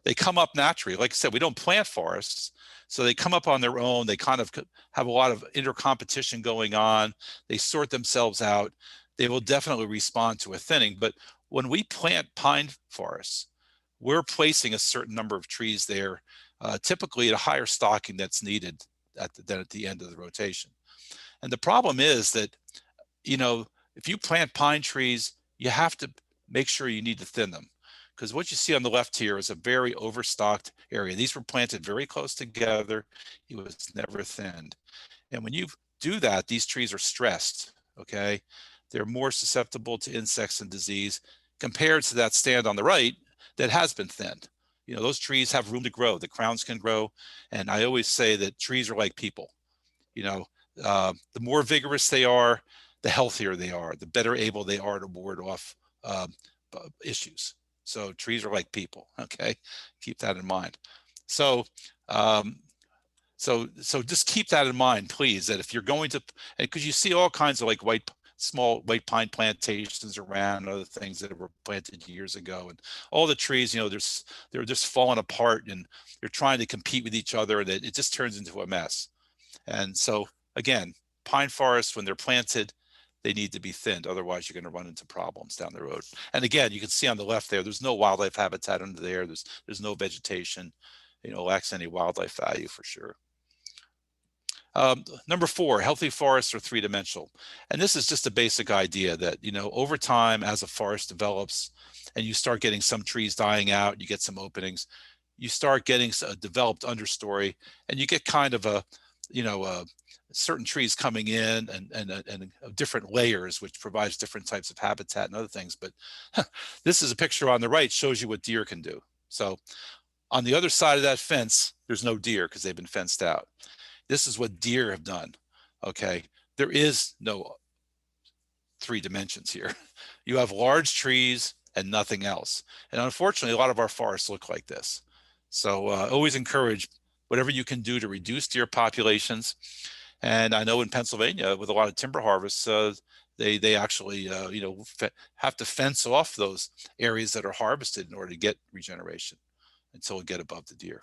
they come up naturally. Like I said, we don't plant forests, so they come up on their own. They kind of have a lot of intercompetition going on. They sort themselves out. They will definitely respond to a thinning. But when we plant pine forests, we're placing a certain number of trees there, typically at a higher stocking that's needed than at the end of the rotation. And the problem is that, if you plant pine trees, you have to make sure you need to thin them, because what you see on the left here is a very overstocked area. These were planted very close together. It was never thinned. And when you do that, these trees are stressed. Okay, they're more susceptible to insects and disease compared to that stand on the right that has been thinned. Those trees have room to grow. The crowns can grow. And I always say that trees are like people. The more vigorous they are, the healthier they are, the better able they are to ward off issues. So trees are like people. Okay, keep that in mind. So just keep that in mind, please, that if you're going to, because you see all kinds of like small white pine plantations around, other things that were planted years ago, and all the trees, they're just falling apart, and they're trying to compete with each other, and it just turns into a mess. And so again, pine forests, when they're planted, they need to be thinned. Otherwise, you're going to run into problems down the road. And again, you can see on the left there's no wildlife habitat under there. There's no vegetation. Lacks any wildlife value for sure. Number 4, healthy forests are three-dimensional. And this is just a basic idea that, over time, as a forest develops and you start getting some trees dying out, you get some openings, you start getting a developed understory, and you get kind of certain trees coming in and different layers, which provides different types of habitat and other things. But this is a picture on the right, shows you what deer can do. So on the other side of that fence, there's no deer because they've been fenced out. This is what deer have done. Okay, there is no 3 dimensions here. You have large trees and nothing else. And unfortunately, a lot of our forests look like this. So always encourage whatever you can do to reduce deer populations. And I know in Pennsylvania, with a lot of timber harvests, they actually have to fence off those areas that are harvested in order to get regeneration until we get above the deer.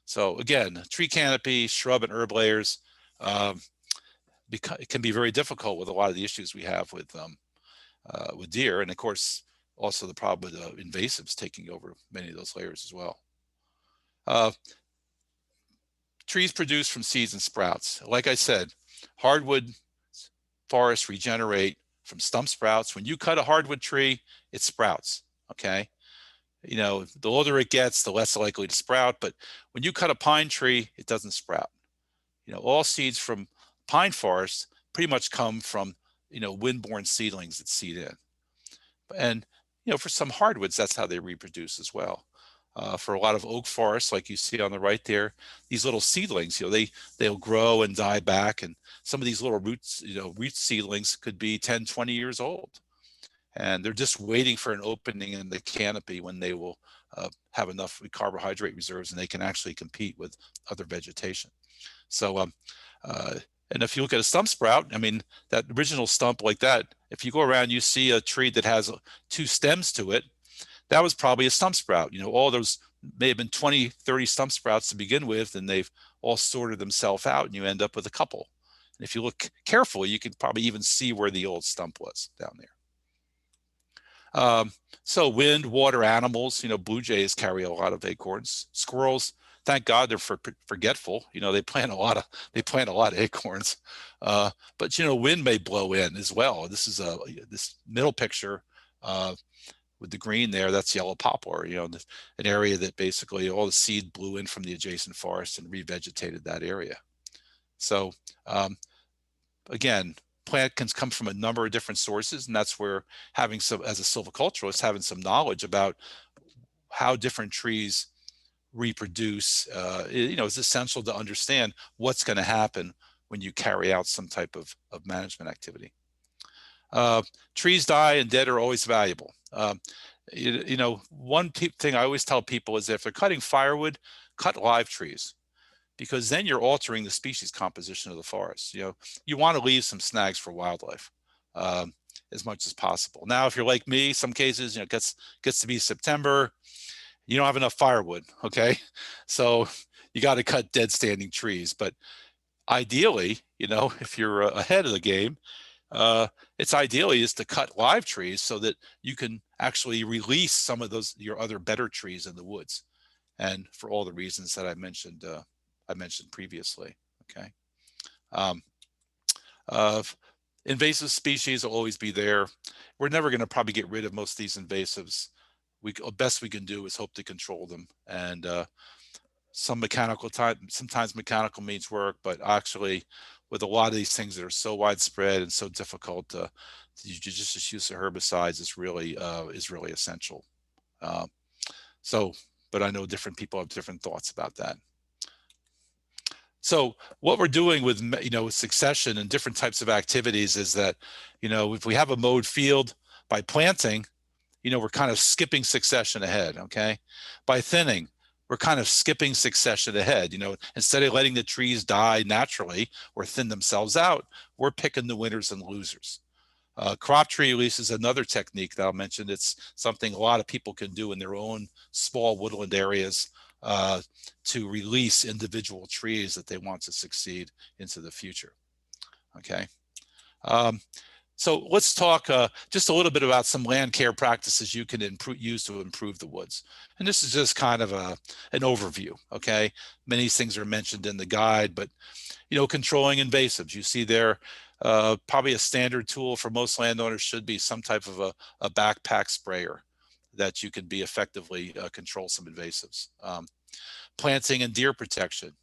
So again, tree canopy, shrub and herb layers, it can be very difficult with a lot of the issues we have with deer, and of course also the problem with invasives taking over many of those layers as well. Trees produce from seeds and sprouts. Like I said, hardwood forests regenerate from stump sprouts. When you cut a hardwood tree, it sprouts. Okay, the older it gets, the less likely to sprout. But when you cut a pine tree, it doesn't sprout. All seeds from pine forests pretty much come from wind-borne seedlings that seed in. And for some hardwoods, that's how they reproduce as well. For a lot of oak forests, like you see on the right there, these little seedlings, they'll grow and die back. And some of these little roots, root seedlings could be 10, 20 years old. And they're just waiting for an opening in the canopy when they will have enough carbohydrate reserves and they can actually compete with other vegetation. So, and if you look at a stump sprout, I mean, that original stump like that If you go around, you see a tree that has 2 stems to it, that was probably a stump sprout. All those may have been 20, 30 stump sprouts to begin with, and they've all sorted themselves out, and you end up with a couple. And if you look carefully, you can probably even see where the old stump was down there. So wind, water, animals, blue jays carry a lot of acorns. Squirrels, thank God they're forgetful. They plant a lot of acorns. But wind may blow in as well. This is this middle picture with the green there. That's yellow poplar. An area that basically all the seed blew in from the adjacent forest and revegetated that area. So again, plant can come from a number of different sources, and that's where having some, as a silviculturalist, having some knowledge about how different trees reproduce, is essential to understand what's going to happen when you carry out some type of management activity. Trees die and dead are always valuable. One thing I always tell people is that if they're cutting firewood, cut live trees, because then you're altering the species composition of the forest. You want to leave some snags for wildlife as much as possible. Now, if you're like me, some cases, it gets to be September, you don't have enough firewood, okay? So you got to cut dead standing trees. But ideally, if you're ahead of the game, it's ideally is to cut live trees so that you can actually release some of your other better trees in the woods, and for all the reasons that I mentioned previously. Okay. Invasive species will always be there. We're never going to probably get rid of most of these invasives. Best we can do is hope to control them, and sometimes mechanical means work, but actually with a lot of these things that are so widespread and so difficult, to just use the herbicides is really essential. But I know different people have different thoughts about that. So what we're doing with succession and different types of activities is that if we have a mowed field, by planting, we're kind of skipping succession ahead. Okay, by thinning, we're kind of skipping succession ahead. Instead of letting the trees die naturally or thin themselves out, we're picking the winners and losers. Crop tree release is another technique that I'll mention. It's something a lot of people can do in their own small woodland areas to release individual trees that they want to succeed into the future. Okay. So let's talk just a little bit about some land care practices you can use to improve the woods. And this is just kind of an overview, okay? Many things are mentioned in the guide, but, controlling invasives. You see there, probably a standard tool for most landowners should be some type of a backpack sprayer that you can effectively control some invasives. Planting and deer protection.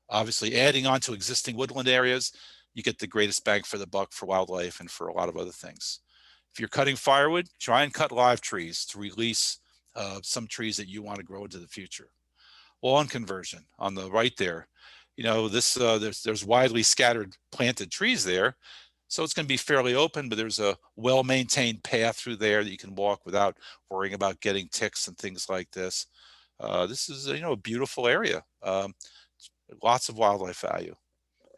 Obviously adding on to existing woodland areas, you get the greatest bang for the buck for wildlife and for a lot of other things. If you're cutting firewood, try and cut live trees to release some trees that you want to grow into the future. Lawn conversion on the right there. There's widely scattered planted trees there, so it's going to be fairly open, but there's a well-maintained path through there that you can walk without worrying about getting ticks and things like this. This is a beautiful area. Lots of wildlife value.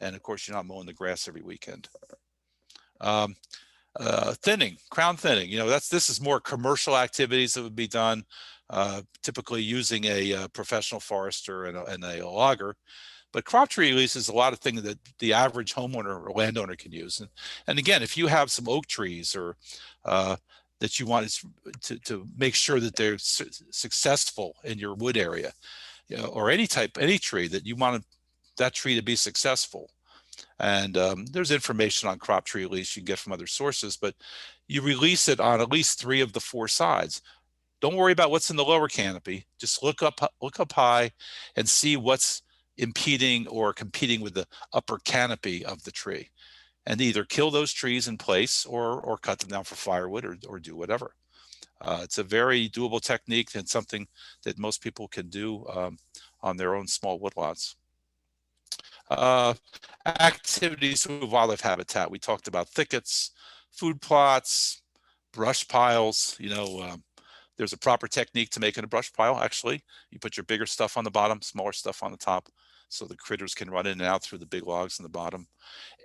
And of course, you're not mowing the grass every weekend. Thinning, crown thinning, this is more commercial activities that would be done, typically using a professional forester and a logger. But crop tree release is a lot of things that the average homeowner or landowner can use. And again, if you have some oak trees or that you want to make sure that they're successful in your wood area, or any tree that you want that tree to be successful. And there's information on crop tree release you can get from other sources, but you release it on at least 3 of the 4 sides. Don't worry about what's in the lower canopy. Just look up high and see what's impeding or competing with the upper canopy of the tree, and either kill those trees in place or cut them down for firewood or do whatever. It's a very doable technique and something that most people can do on their own small woodlots. Activities with wildlife habitat. We talked about thickets, food plots, brush piles. There's a proper technique to making a brush pile. Actually, you put your bigger stuff on the bottom, smaller stuff on the top. so the critters can run in and out through the big logs in the bottom.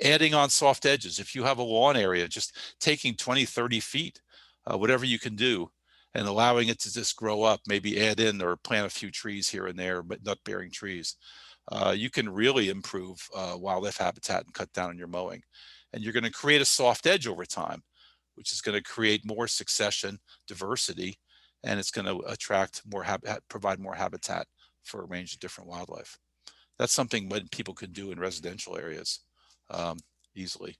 Adding on soft edges. If you have a lawn area, just taking 20, 30 feet, whatever you can do, and allowing it to just grow up, maybe add in or plant a few trees here and there, but nut-bearing trees. You can really improve wildlife habitat and cut down on your mowing. And you're going to create a soft edge over time, which is going to create more succession, diversity, and it's going to attract more provide more habitat for a range of different wildlife. That's something that people can do in residential areas easily.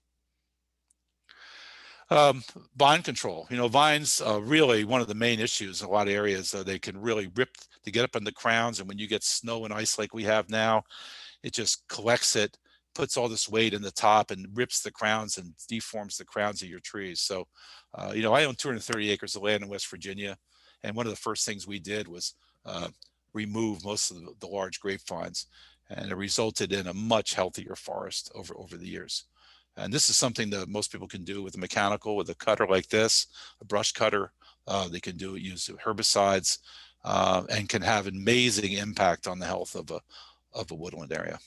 Vine control. Vines really one of the main issues in a lot of areas. They can really rip to get up on the crowns, and when you get snow and ice like we have now, it just collects it, puts all this weight in the top and rips the crowns and deforms the crowns of your trees. So, I own 230 acres of land in West Virginia, and one of the first things we did was remove most of the large grapevines, and it resulted in a much healthier forest over the years. And this is something that most people can do with a mechanical, with a cutter like this, a brush cutter. They can use herbicides, and can have an amazing impact on the health of a woodland area.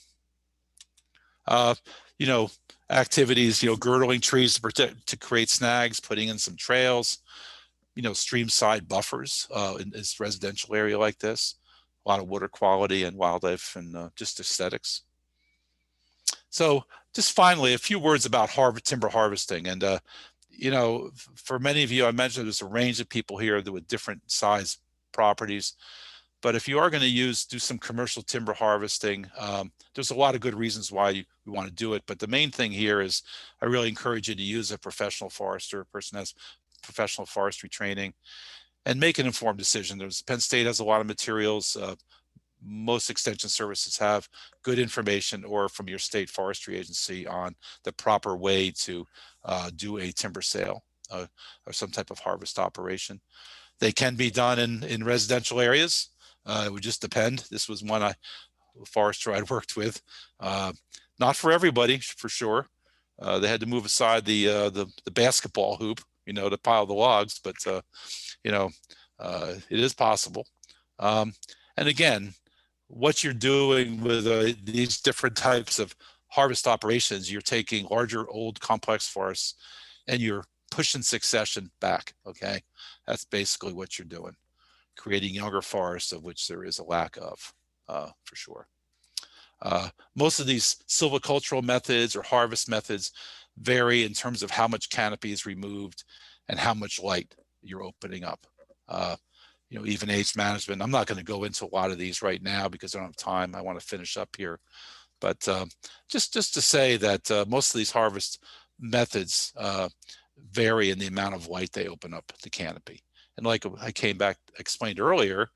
Activities, girdling trees to create snags, putting in some trails, stream side buffers in this residential area like this. A lot of water quality and wildlife and just aesthetics. So just finally, a few words about timber harvesting. And, for many of you, I mentioned there's a range of people here with different size properties. But if you are going to do some commercial timber harvesting, there's a lot of good reasons why you want to do it. But the main thing here is I really encourage you to use a professional forester, a person who has professional forestry training, and make an informed decision. Penn State has a lot of materials. Most extension services have good information, or from your state forestry agency, on the proper way to do a timber sale or some type of harvest operation. They can be done in residential areas. It would just depend. This was a forester I'd worked with. Not for everybody, for sure. They had to move aside the basketball hoop, to pile the logs, but it is possible. And again, what you're doing with these different types of harvest operations, you're taking larger, old, complex forests, and you're pushing succession back. Okay, that's basically what you're doing, creating younger forests, of which there is a lack of, for sure. Most of these silvicultural methods or harvest methods vary in terms of how much canopy is removed and how much light you're opening up. Even age management. I'm not going to go into a lot of these right now because I don't have time. I want to finish up here. But just to say that most of these harvest methods vary in the amount of light they open up the canopy. And like I explained earlier,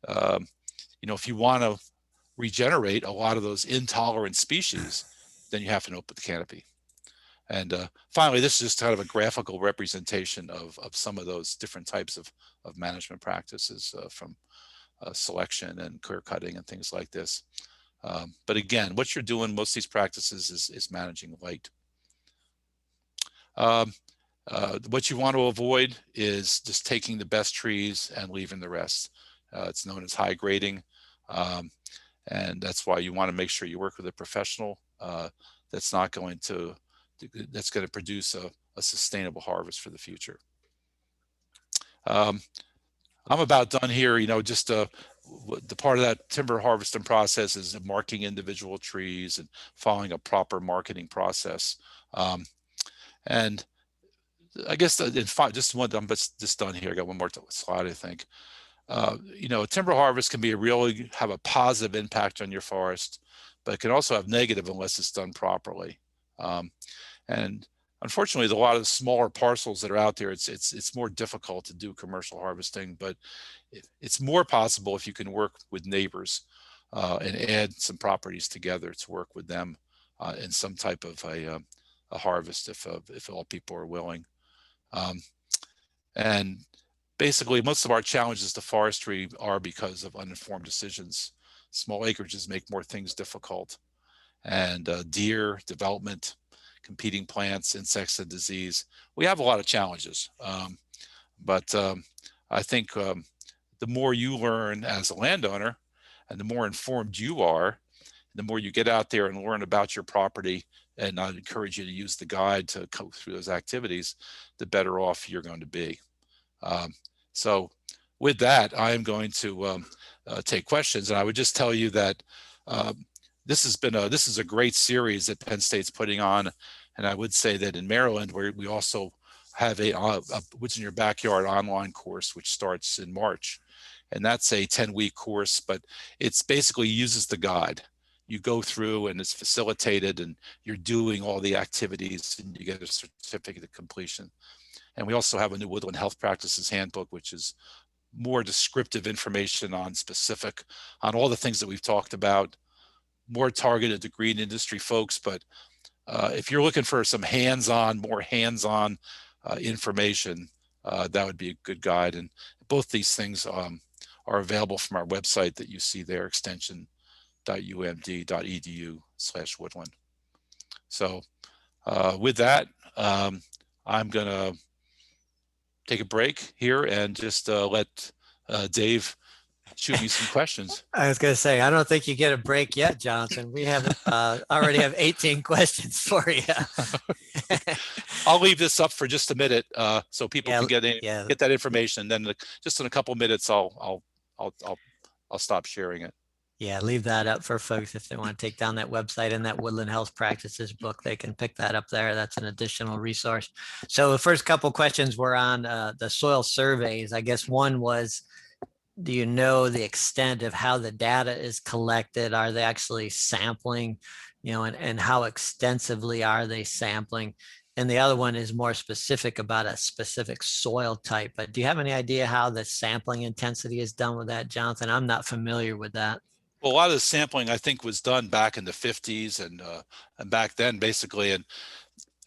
if you want to regenerate a lot of those intolerant species, then you have to open the canopy. And finally, this is just kind of a graphical representation of some of those different types of management practices, from selection and clear cutting and things like this. But again, what you're doing, most of these practices is managing light. What you want to avoid is just taking the best trees and leaving the rest. It's known as high grading. And that's why you want to make sure you work with a professional that's going to produce a sustainable harvest for the future. I'm about done here. Just the part of that timber harvesting process is marking individual trees and following a proper marketing process. And I guess just one, I'm just done here. I got one more slide, I think. Timber harvest can really have a positive impact on your forest, but it can also have negative unless it's done properly. And unfortunately, a lot of the smaller parcels that are out there, it's more difficult to do commercial harvesting, but it's more possible if you can work with neighbors and add some properties together to work with them in some type of a harvest if all people are willing. And basically, most of our challenges to forestry are because of uninformed decisions. Small acreages make more things difficult, and deer development, competing plants, insects, and disease. We have a lot of challenges, but I think the more you learn as a landowner and the more informed you are, The more you get out there and learn about your property, and I'd encourage you to use the guide to go through those activities, the better off you're going to be. So with that, I am going to take questions, and I would just tell you that this is a great series that Penn State's putting on, and I would say that in Maryland, where we also have a Woods in Your Backyard online course, which starts in March, and that's a 10-week course, but it's basically uses the guide. You go through and it's facilitated, and you're doing all the activities, and you get a certificate of completion. And we also have a new Woodland Health Practices Handbook, which is more descriptive information on all the things that we've talked about, more targeted to green industry folks. But if you're looking for some more hands-on information, that would be a good guide. And both these things are available from our website that you see there, extension.umd.edu/Woodland. So with that, I'm gonna take a break here and just let Dave shoot me some questions. I was going to say, I don't think you get a break yet, Jonathan. We have already have 18 questions for you. I'll leave this up for just a minute so people can get that information. Then just in a couple minutes, I'll stop sharing it. Yeah, leave that up for folks if they want to take down that website and that Woodland Health Practices book. They can pick that up there. That's an additional resource. So the first couple questions were on the soil surveys. I guess one was, do you know the extent of how the data is collected? Are they actually sampling, and how extensively are they sampling? And the other one is more specific about a specific soil type. But do you have any idea how the sampling intensity is done with that, Jonathan? I'm not familiar with that. Well, a lot of the sampling, I think, was done back in the 50s and back then, basically. And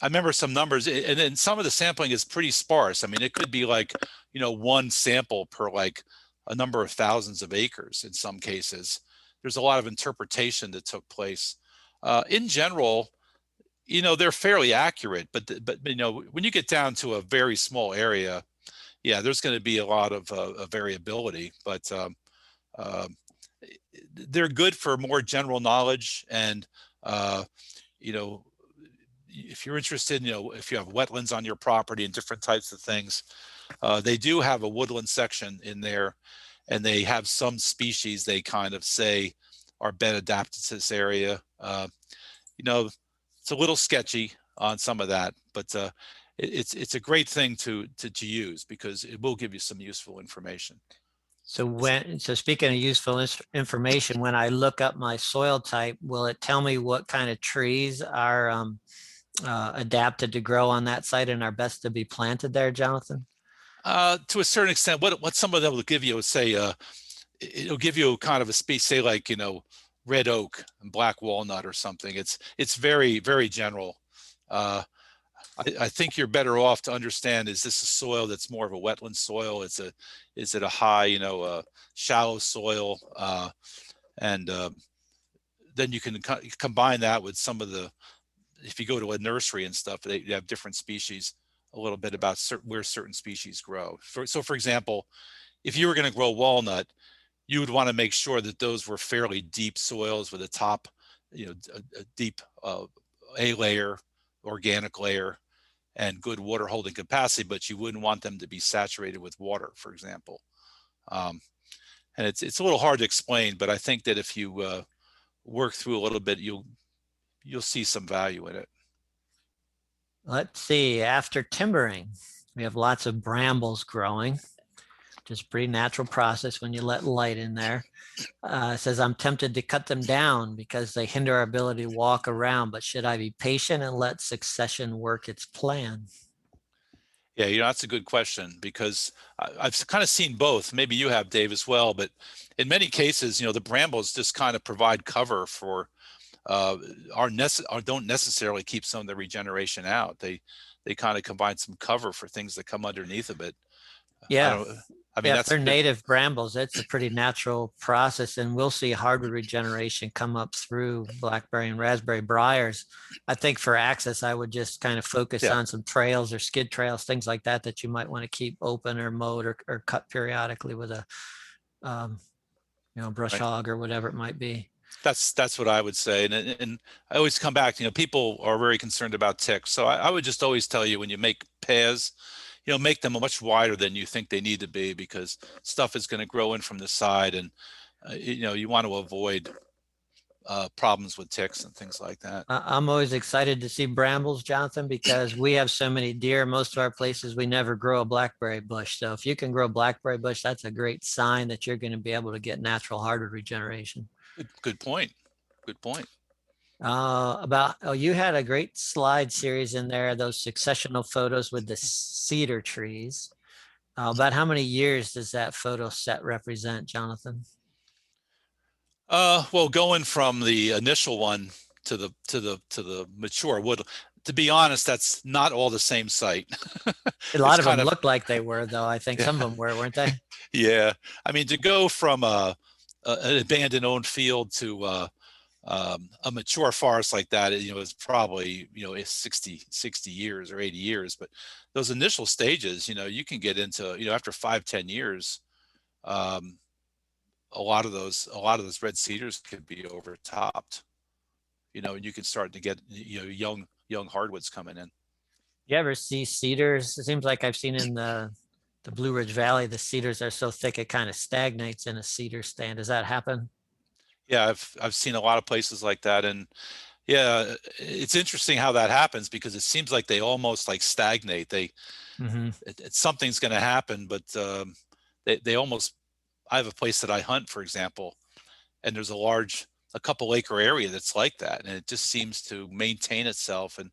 I remember some numbers, and then some of the sampling is pretty sparse. I mean, it could be like, one sample per like a number of thousands of acres in some cases. There's a lot of interpretation that took place. In general, they're fairly accurate, but when you get down to a very small area, yeah, there's going to be a lot of variability, but they're good for more general knowledge. And if you're interested, if you have wetlands on your property and different types of things, they do have a woodland section in there, and they have some species they kind of say are best adapted to this area. It's a little sketchy on some of that, but it's a great thing to use because it will give you some useful information. So speaking of useful information, when I look up my soil type, will it tell me what kind of trees are adapted to grow on that site and are best to be planted there, Jonathan? To a certain extent, what some of them will give you is say, it'll give you kind of a species, say like, red oak and black walnut or something. It's very, very general. I think you're better off to understand, is this a soil that's more of a wetland soil? Is it a high, shallow soil? And then you can combine that with some of if you go to a nursery and stuff, they have different species, a little bit about where certain species grow. So for example, if you were going to grow walnut, you would want to make sure that those were fairly deep soils with a top, a deep A layer, organic layer, and good water holding capacity, but you wouldn't want them to be saturated with water, for example. And it's a little hard to explain, but I think that if you work through a little bit, you'll see some value in it. Let's see, after timbering, we have lots of brambles growing. Just pretty natural process when you let light in there. It says, I'm tempted to cut them down because they hinder our ability to walk around, but should I be patient and let succession work its plan? Yeah, that's a good question, because I've kind of seen both. Maybe you have, Dave, as well, but in many cases, the brambles just kind of provide cover for don't necessarily keep some of the regeneration out. They kind of combine some cover for things that come underneath of it. Yeah. I mean, if they're native brambles, it's a pretty natural process, and we'll see hardwood regeneration come up through blackberry and raspberry briars. I think for access, I would just kind of focus on some trails or skid trails, things like that you might want to keep open or mowed or cut periodically with a brush hog or whatever it might be. That's what I would say. And I always come back, people are very concerned about ticks. So I would just always tell you, when you make paths, make them much wider than you think they need to be, because stuff is going to grow in from the side, and you want to avoid problems with ticks and things like that. I'm always excited to see brambles, Jonathan, because we have so many deer. Most of our places, we never grow a blackberry bush. So if you can grow blackberry bush, that's a great sign that you're going to be able to get natural hardwood regeneration. Good point. Good point. You had a great slide series in there, those successional photos with the cedar trees. About how many years does that photo set represent, Jonathan? Well, going from the initial one to the mature wood, to be honest, that's not all the same site. A lot of them looked like they were, though. I think some of them were, weren't they? Yeah, I mean, to go from an abandoned owned field to a mature forest like that, is probably, it's 60 years or 80 years. But those initial stages, you can get into, after 5-10 years, a lot of those red cedars could be overtopped, and you can start to get, young hardwoods coming in. You ever see cedars? It seems like I've seen in the Blue Ridge Valley, the cedars are so thick it kind of stagnates in a cedar stand. Does that happen? Yeah, I've seen a lot of places like that, and yeah, it's interesting how that happens, because it seems like they almost like stagnate. Something's going to happen, but they almost. I have a place that I hunt, for example, and there's a couple acre area that's like that, and it just seems to maintain itself. And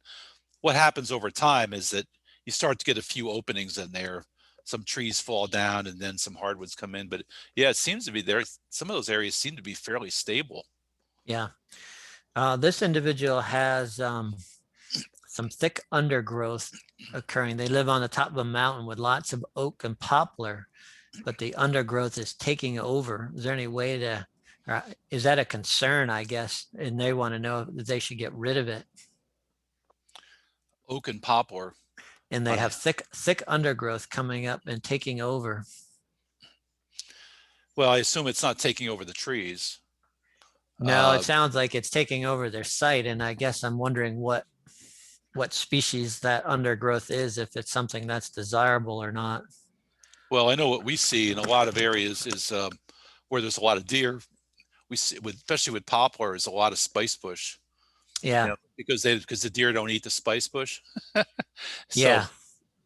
what happens over time is that you start to get a few openings in there. Some trees fall down, and then some hardwoods come in. But yeah, it seems to be there. Some of those areas seem to be fairly stable. Yeah. This individual has some thick undergrowth occurring. They live on the top of a mountain with lots of oak and poplar, but the undergrowth is taking over. Is there any way to, is that a concern, I guess? And they want to know if they should get rid of it. Oak and poplar. And they have thick undergrowth coming up and taking over. Well, I assume it's not taking over the trees. No, it sounds like it's taking over their site. And I guess I'm wondering what species that undergrowth is, if it's something that's desirable or not. Well, I know what we see in a lot of areas is where there's a lot of deer. We see, especially with poplar, is a lot of spice bush. Yeah. Because the deer don't eat the spice bush. Yeah.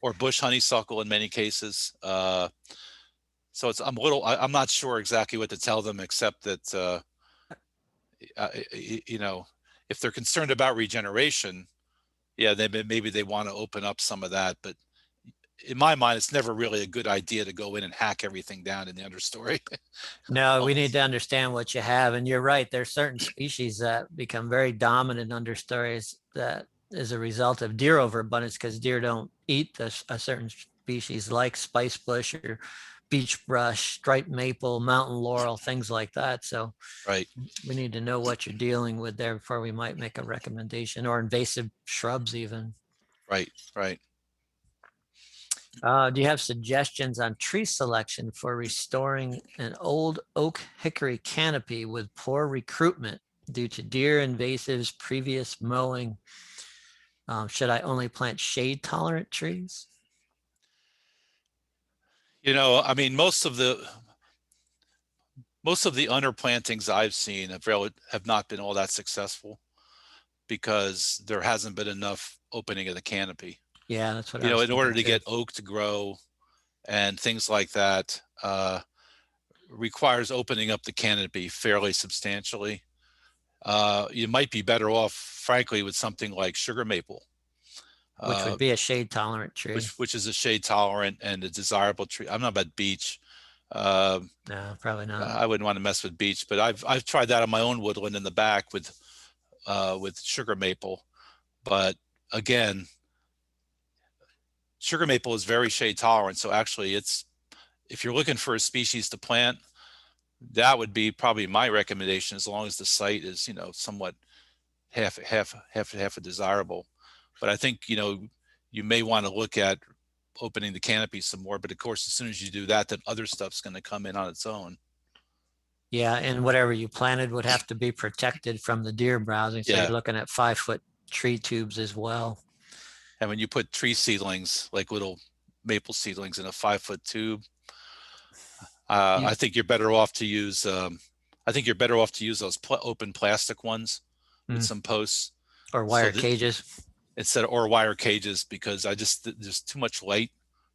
Or bush honeysuckle in many cases. So I'm not sure exactly what to tell them, except that if they're concerned about regeneration, yeah, maybe they want to open up some of that. But in my mind, it's never really a good idea to go in and hack everything down in the understory. No, we need to understand what you have. And you're right. There's certain species that become very dominant understories that is a result of deer overabundance, because deer don't eat a certain species like spice bush or beech brush, striped maple, mountain laurel, things like that. So right, we need to know what you're dealing with there before we might make a recommendation, or invasive shrubs even. Right. Do you have suggestions on tree selection for restoring an old oak hickory canopy with poor recruitment due to deer invasives, previous mowing? Should I only plant shade tolerant trees? I mean, most of the underplantings I've seen have not been all that successful, because there hasn't been enough opening of the canopy. Yeah, that's what in order to get oak to grow and things like that, requires opening up the canopy fairly substantially. You might be better off, frankly, with something like sugar maple, which would be a shade tolerant tree, which is a shade tolerant and a desirable tree. I'm not about beech. No, probably not. I wouldn't want to mess with beech, but I've tried that on my own woodland in the back with sugar maple. But again, sugar maple is very shade tolerant. So actually, if you're looking for a species to plant, that would be probably my recommendation, as long as the site is, somewhat half a desirable. But I think, you may want to look at opening the canopy some more. But of course, as soon as you do that, then other stuff's going to come in on its own. Yeah, and whatever you planted would have to be protected from the deer browsing. So Yeah. you're looking at 5-foot tree tubes as well. And when you put tree seedlings, like little maple seedlings in a 5-foot tube, You- I think you're better off to use, I think you're better off to use those open plastic ones with Mm. some posts. Or So wire that cages. instead of, or wire cages, because there's too much light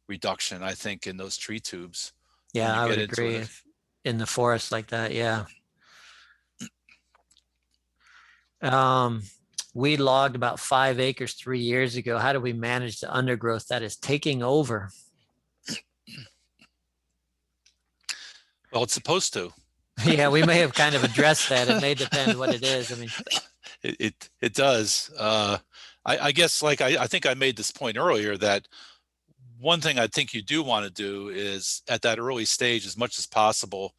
reduction, I think, in those tree tubes. When Yeah, you I would get into agree. it. In the forest like that, yeah. Um, we logged about 5 acres 3 years ago. How do we manage the undergrowth that is taking over? Well, it's supposed to. Yeah, we may have kind of addressed that. It may depend what it is. I mean, It does. I guess, like, I think I made this point earlier, that one thing I think you do want to do is, at that early stage, as much as possible,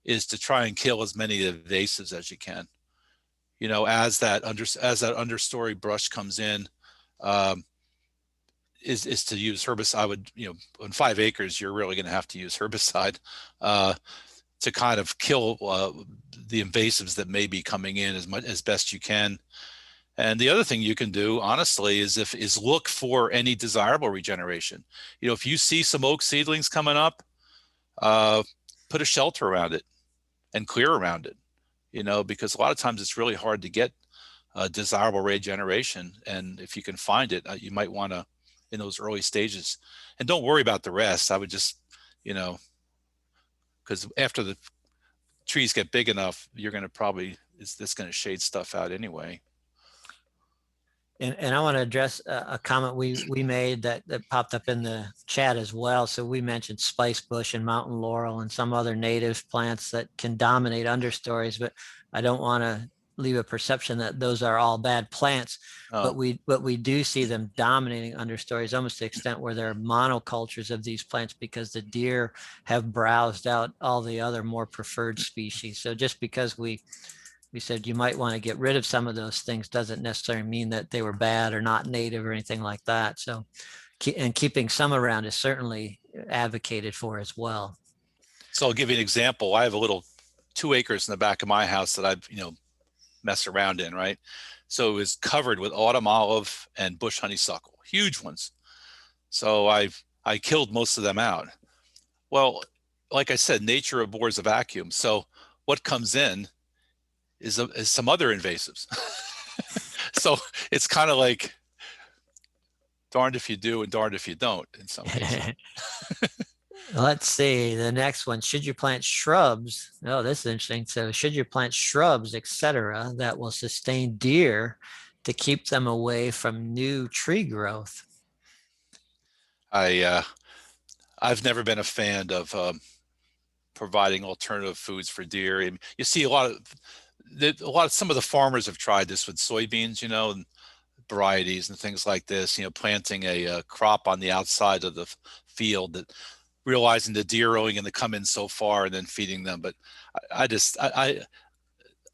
is to try and kill as many invasives as you can. You know, as that understory brush comes in, is to use herbicide. I would, you know, on 5 acres, you're really going to have to use herbicide to kind of kill the invasives that may be coming in as best you can. And the other thing you can do, honestly, is look for any desirable regeneration. You know, if you see some oak seedlings coming up, put a shelter around it and clear around it. You know, because a lot of times it's really hard to get desirable regeneration, and if you can find it, you might want to, in those early stages. And don't worry about the rest. I would just, you know, because after the trees get big enough, you're going to probably, it's going to shade stuff out anyway. and I want to address a comment we made that popped up in the chat as well. So we mentioned spice bush and mountain laurel and some other native plants that can dominate understories, but I don't want to leave a perception that those are all bad plants. But we do see them dominating understories almost to the extent where there are monocultures of these plants because the deer have browsed out all the other more preferred species. So just because we said you might want to get rid of some of those things doesn't necessarily mean that they were bad or not native or anything like that. So, and keeping some around is certainly advocated for as well. So I'll give you an example. I have a little 2 acres in the back of my house that I've, you know, messed around in, right? So it was covered with autumn olive and bush honeysuckle, huge ones. So I killed most of them out. Well, like I said, nature abhors a vacuum. So what comes in is some other invasives. So it's kind of like darned if you do and darned if you don't in some cases. Let's see the next one. Should you plant shrubs? Oh, this is interesting. So should you plant shrubs, etc., that will sustain deer to keep them away from new tree growth? I've never been a fan of providing alternative foods for deer. And you see some of the farmers have tried this with soybeans, you know, and varieties and things like this, you know, planting a crop on the outside of the field, that realizing the deer are only going to come in so far and then feeding them. But I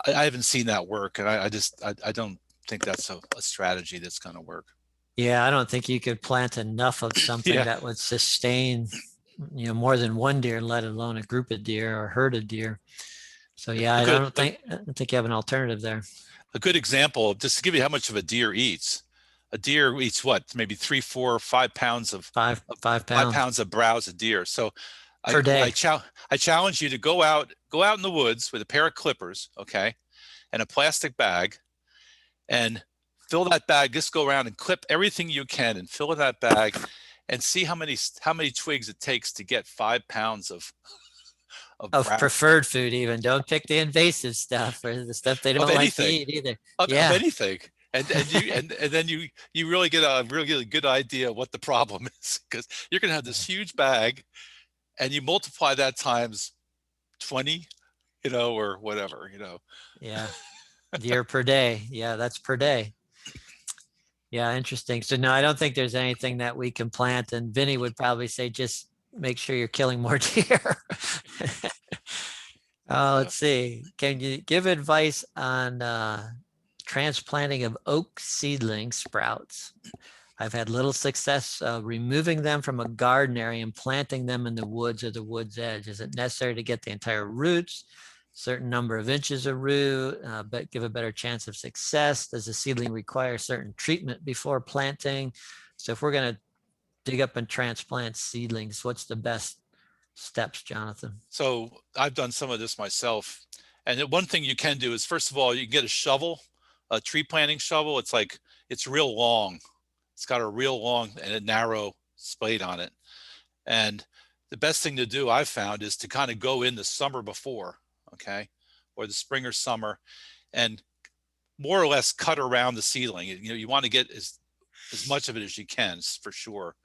haven't seen that work. And I don't think that's a strategy that's going to work. Yeah, I don't think you could plant enough of something that would sustain, you know, more than one deer, let alone a group of deer or herd of deer. So yeah, I don't think you have an alternative there. A good example, just to give you how much of a deer eats. A deer eats what, maybe 3, 4, 5 pounds of 5 pounds. 5 pounds of browse a deer. So per day. I challenge you to go out in the woods with a pair of clippers, okay, and a plastic bag, and fill that bag. Just go around and clip everything you can and fill in that bag, and see how many twigs it takes to get 5 pounds of preferred food. Even don't pick the invasive stuff or the stuff they don't like to eat either. Of anything. And then you really get a really good idea what the problem is, because you're going to have this huge bag, and you multiply that times 20, you know, or whatever, you know. Yeah, deer per day. Yeah, that's per day. Yeah, interesting. So no, I don't think there's anything that we can plant. And Vinny would probably say just make sure you're killing more deer. Let's see. Can you give advice on transplanting of oak seedling sprouts? I've had little success removing them from a garden area and planting them in the woods or the wood's edge. Is it necessary to get the entire roots? certain number of inches of root, but give a better chance of success? Does the seedling require certain treatment before planting? So if we're going to dig up and transplant seedlings, what's the best steps, Jonathan? So I've done some of this myself. And one thing you can do is, first of all, you get a shovel, a tree planting shovel. It's real long. It's got a real long and a narrow spade on it. And the best thing to do, I've found, is to kind of go in the summer before, okay, or the spring or summer, and more or less cut around the seedling. You want to get as much of it as you can, for sure,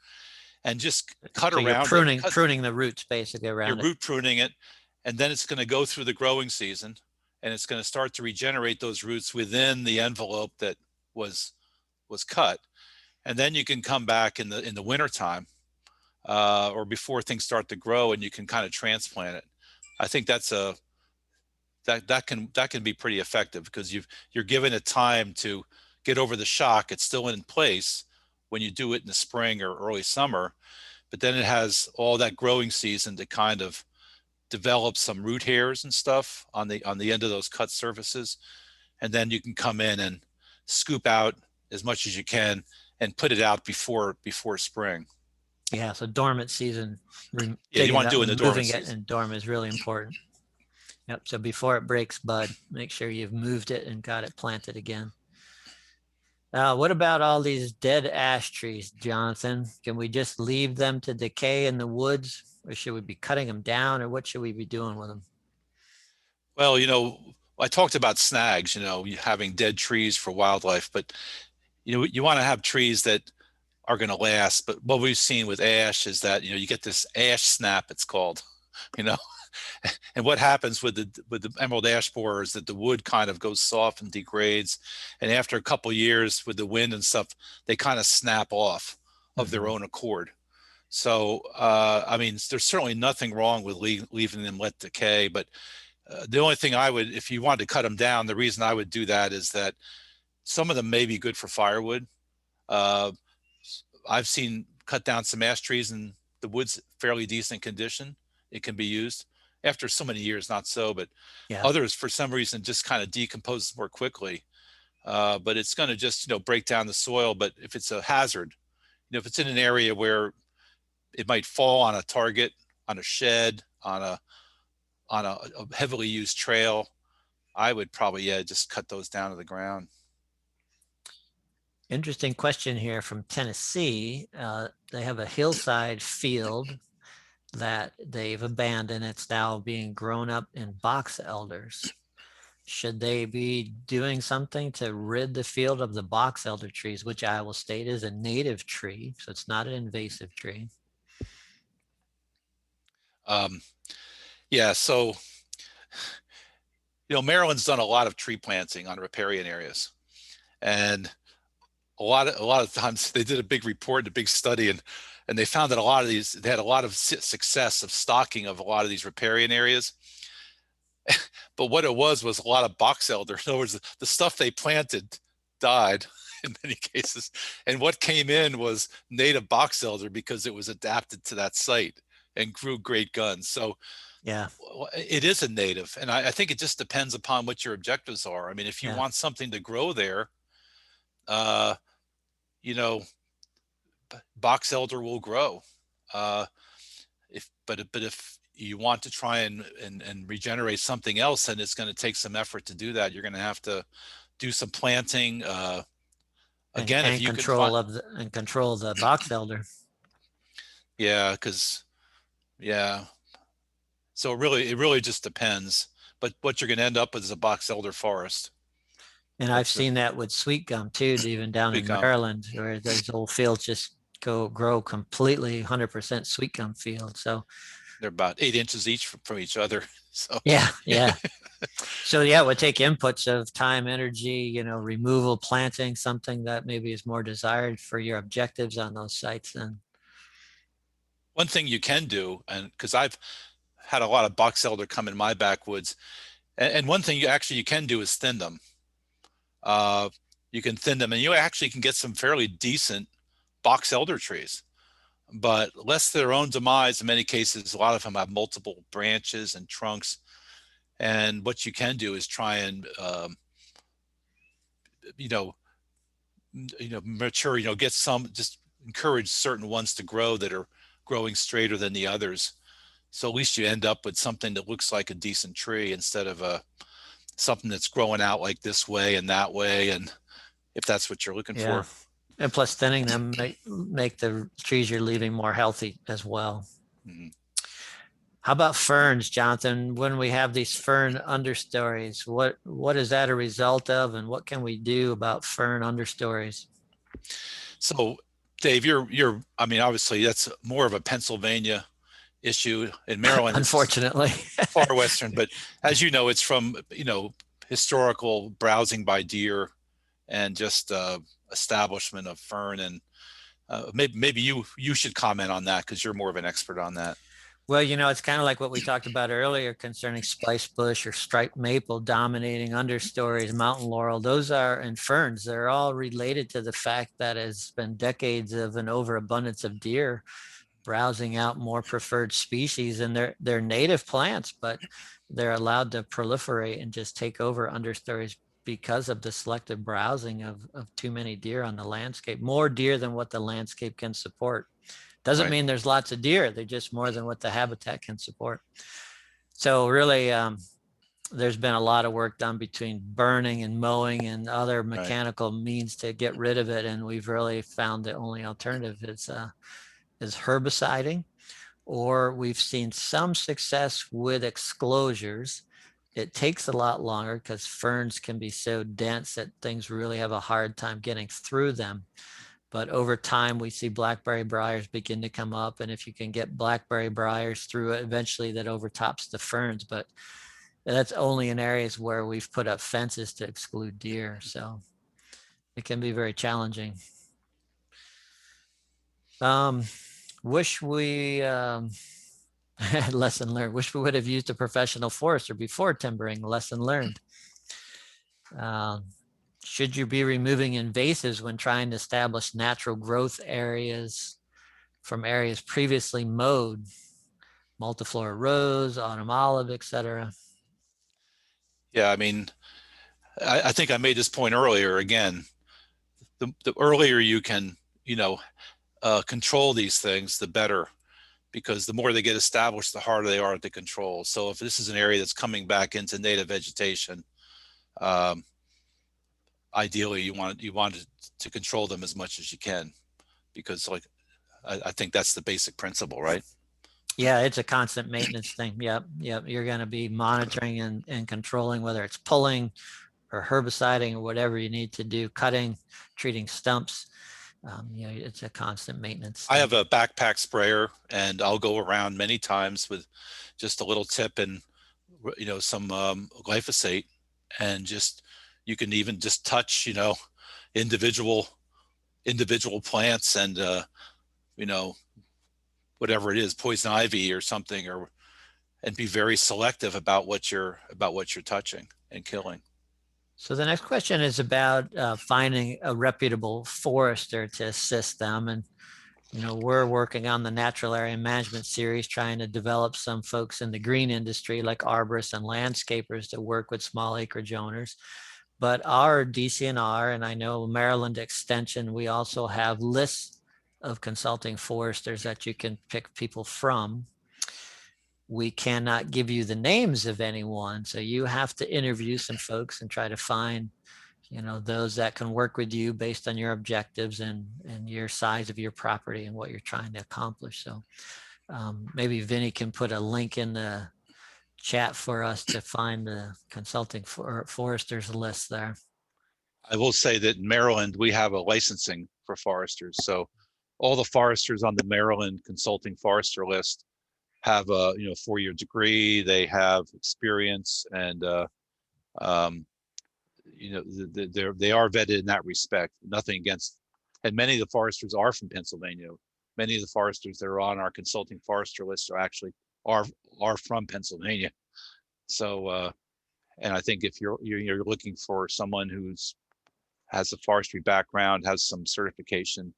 and just cut So you're around pruning the roots basically around you're root pruning it, and then it's going to go through the growing season, and it's going to start to regenerate those roots within the envelope that was cut. And then you can come back in the winter time, or before things start to grow, and you can kind of transplant it. I think that can be pretty effective, because you're given it time to get over the shock. It's still in place when you do it in the spring or early summer, but then it has all that growing season to kind of develop some root hairs and stuff on the end of those cut surfaces. And then you can come in and scoop out as much as you can and put it out before spring. Yeah, so dormant season. Yeah, you want to do it in the dormant moving it season. in dormant is really important. Yep. So before it breaks bud, make sure you've moved it and got it planted again. What about all these dead ash trees, Jonathan? Can we just leave them to decay in the woods, or should we be cutting them down, or what should we be doing with them? Well, I talked about snags, having dead trees for wildlife, but you want to have trees that are going to last. But what we've seen with ash is that you get this ash snap, it's called, and what happens with the emerald ash borer is that the wood kind of goes soft and degrades, and after a couple of years with the wind and stuff, they kind of snap off of their own accord. So I mean, there's certainly nothing wrong with leaving them let decay, but the only thing if you wanted to cut them down, the reason I would do that is that some of them may be good for firewood. I've seen cut down some ash trees and the wood's fairly decent condition. It can be used. After so many years, not so, but Yeah. Others for some reason just kind of decompose more quickly. But it's going to just break down the soil. But if it's a hazard, if it's in an area where it might fall on a target, on a shed, on a heavily used trail, I would probably just cut those down to the ground. Interesting question here from Tennessee. They have a hillside field that they've abandoned. It's now being grown up in box elders. Should they be doing something to rid the field of the box elder trees, which I will state is a native tree, so it's not an invasive tree? Yeah, so Maryland's done a lot of tree planting on riparian areas, and a lot of times they did a big report, a big study, and they found that they had a lot of success of stocking of a lot of these riparian areas. But what it was a lot of box elder. In other words, the stuff they planted died in many cases, and what came in was native box elder because it was adapted to that site and grew great guns. So yeah, it is a native, and I think it just depends upon what your objectives are. I mean, if you want something to grow there, box elder will grow. If you want to try and regenerate something else, then it's going to take some effort to do that. You're going to have to do some planting. Again, if you control the box elder. Yeah, so it really just depends. But what you're going to end up with is a box elder forest. And I've seen that with sweet gum too, even down in Maryland, where those old fields just grow completely 100% sweet gum fields. So they're about 8 inches each from each other. So yeah. So it would take inputs of time, energy, removal, planting, something that maybe is more desired for your objectives on those sites. Then one thing you can do, and because I've had a lot of box elder come in my backwoods, and one thing you can do is thin them. You can thin them, and you actually can get some fairly decent box elder trees, but less their own demise. In many cases, a lot of them have multiple branches and trunks, And what you can do is try and, mature, get some, just encourage certain ones to grow that are growing straighter than the others. So at least you end up with something that looks like a decent tree instead of something that's growing out like this way and that way. And if that's what you're looking Yeah. for. And plus thinning them make the trees you're leaving more healthy as well. Mhm. How about ferns, Jonathan? When we have these fern understories, what is that a result of, and what can we do about fern understories? So Dave, I mean, obviously that's more of a Pennsylvania issue. In Maryland, it's Unfortunately. far western, but as you know, it's from, historical browsing by deer and just establishment of fern. And maybe you should comment on that because you're more of an expert on that. Well, it's kind of like what we talked about earlier concerning spice bush or striped maple dominating understories, mountain laurel. Those are, and ferns, they're all related to the fact that it's been decades of an overabundance of deer browsing out more preferred species, and they're native plants, but they're allowed to proliferate and just take over understories because of the selective browsing of too many deer on the landscape, more deer than what the landscape can support. Doesn't Right. mean there's lots of deer. They're just more than what the habitat can support. So really, there's been a lot of work done between burning and mowing and other mechanical means to get rid of it. And we've really found the only alternative is herbiciding, or we've seen some success with exclosures. It takes a lot longer because ferns can be so dense that things really have a hard time getting through them. But over time, we see blackberry briars begin to come up. And if you can get blackberry briars through it, eventually that overtops the ferns. But that's only in areas where we've put up fences to exclude deer. So it can be very challenging. Wish we, lesson learned, wish we would have used a professional forester before timbering, lesson learned. Should you be removing invasives when trying to establish natural growth areas from areas previously mowed, multiflora rose, autumn olive, etc.? Yeah, I mean, I think I made this point earlier. Again, the earlier you can, control these things, the better, because the more they get established, the harder they are to control. So if this is an area that's coming back into native vegetation, ideally you want to control them as much as you can, because I think that's the basic principle, right? Yeah, it's a constant maintenance thing. Yep. You're going to be monitoring and controlling whether it's pulling or herbiciding or whatever you need to do, cutting, treating stumps. It's a constant maintenance thing. I have a backpack sprayer, and I'll go around many times with just a little tip and some glyphosate, and just you can even just touch individual plants and whatever it is, poison ivy or something, and be very selective about what you're touching and killing. So the next question is about finding a reputable forester to assist them. And, we're working on the natural area management series, trying to develop some folks in the green industry like arborists and landscapers to work with small acreage owners. But our DCNR, and I know Maryland Extension, we also have lists of consulting foresters that you can pick people from. We cannot give you the names of anyone, so you have to interview some folks and try to find those that can work with you based on your objectives and your size of your property and what you're trying to accomplish. So maybe Vinny can put a link in the chat for us to find the consulting foresters list there. I will say that in Maryland, we have a licensing for foresters. So all the foresters on the Maryland Consulting Forester list have a 4-year degree. They have experience, and they are vetted in that respect. Nothing against, and many of the foresters are from Pennsylvania. Many of the foresters that are on our consulting forester list are from Pennsylvania. So, and I think if you're looking for someone who's has a forestry background, has some certification,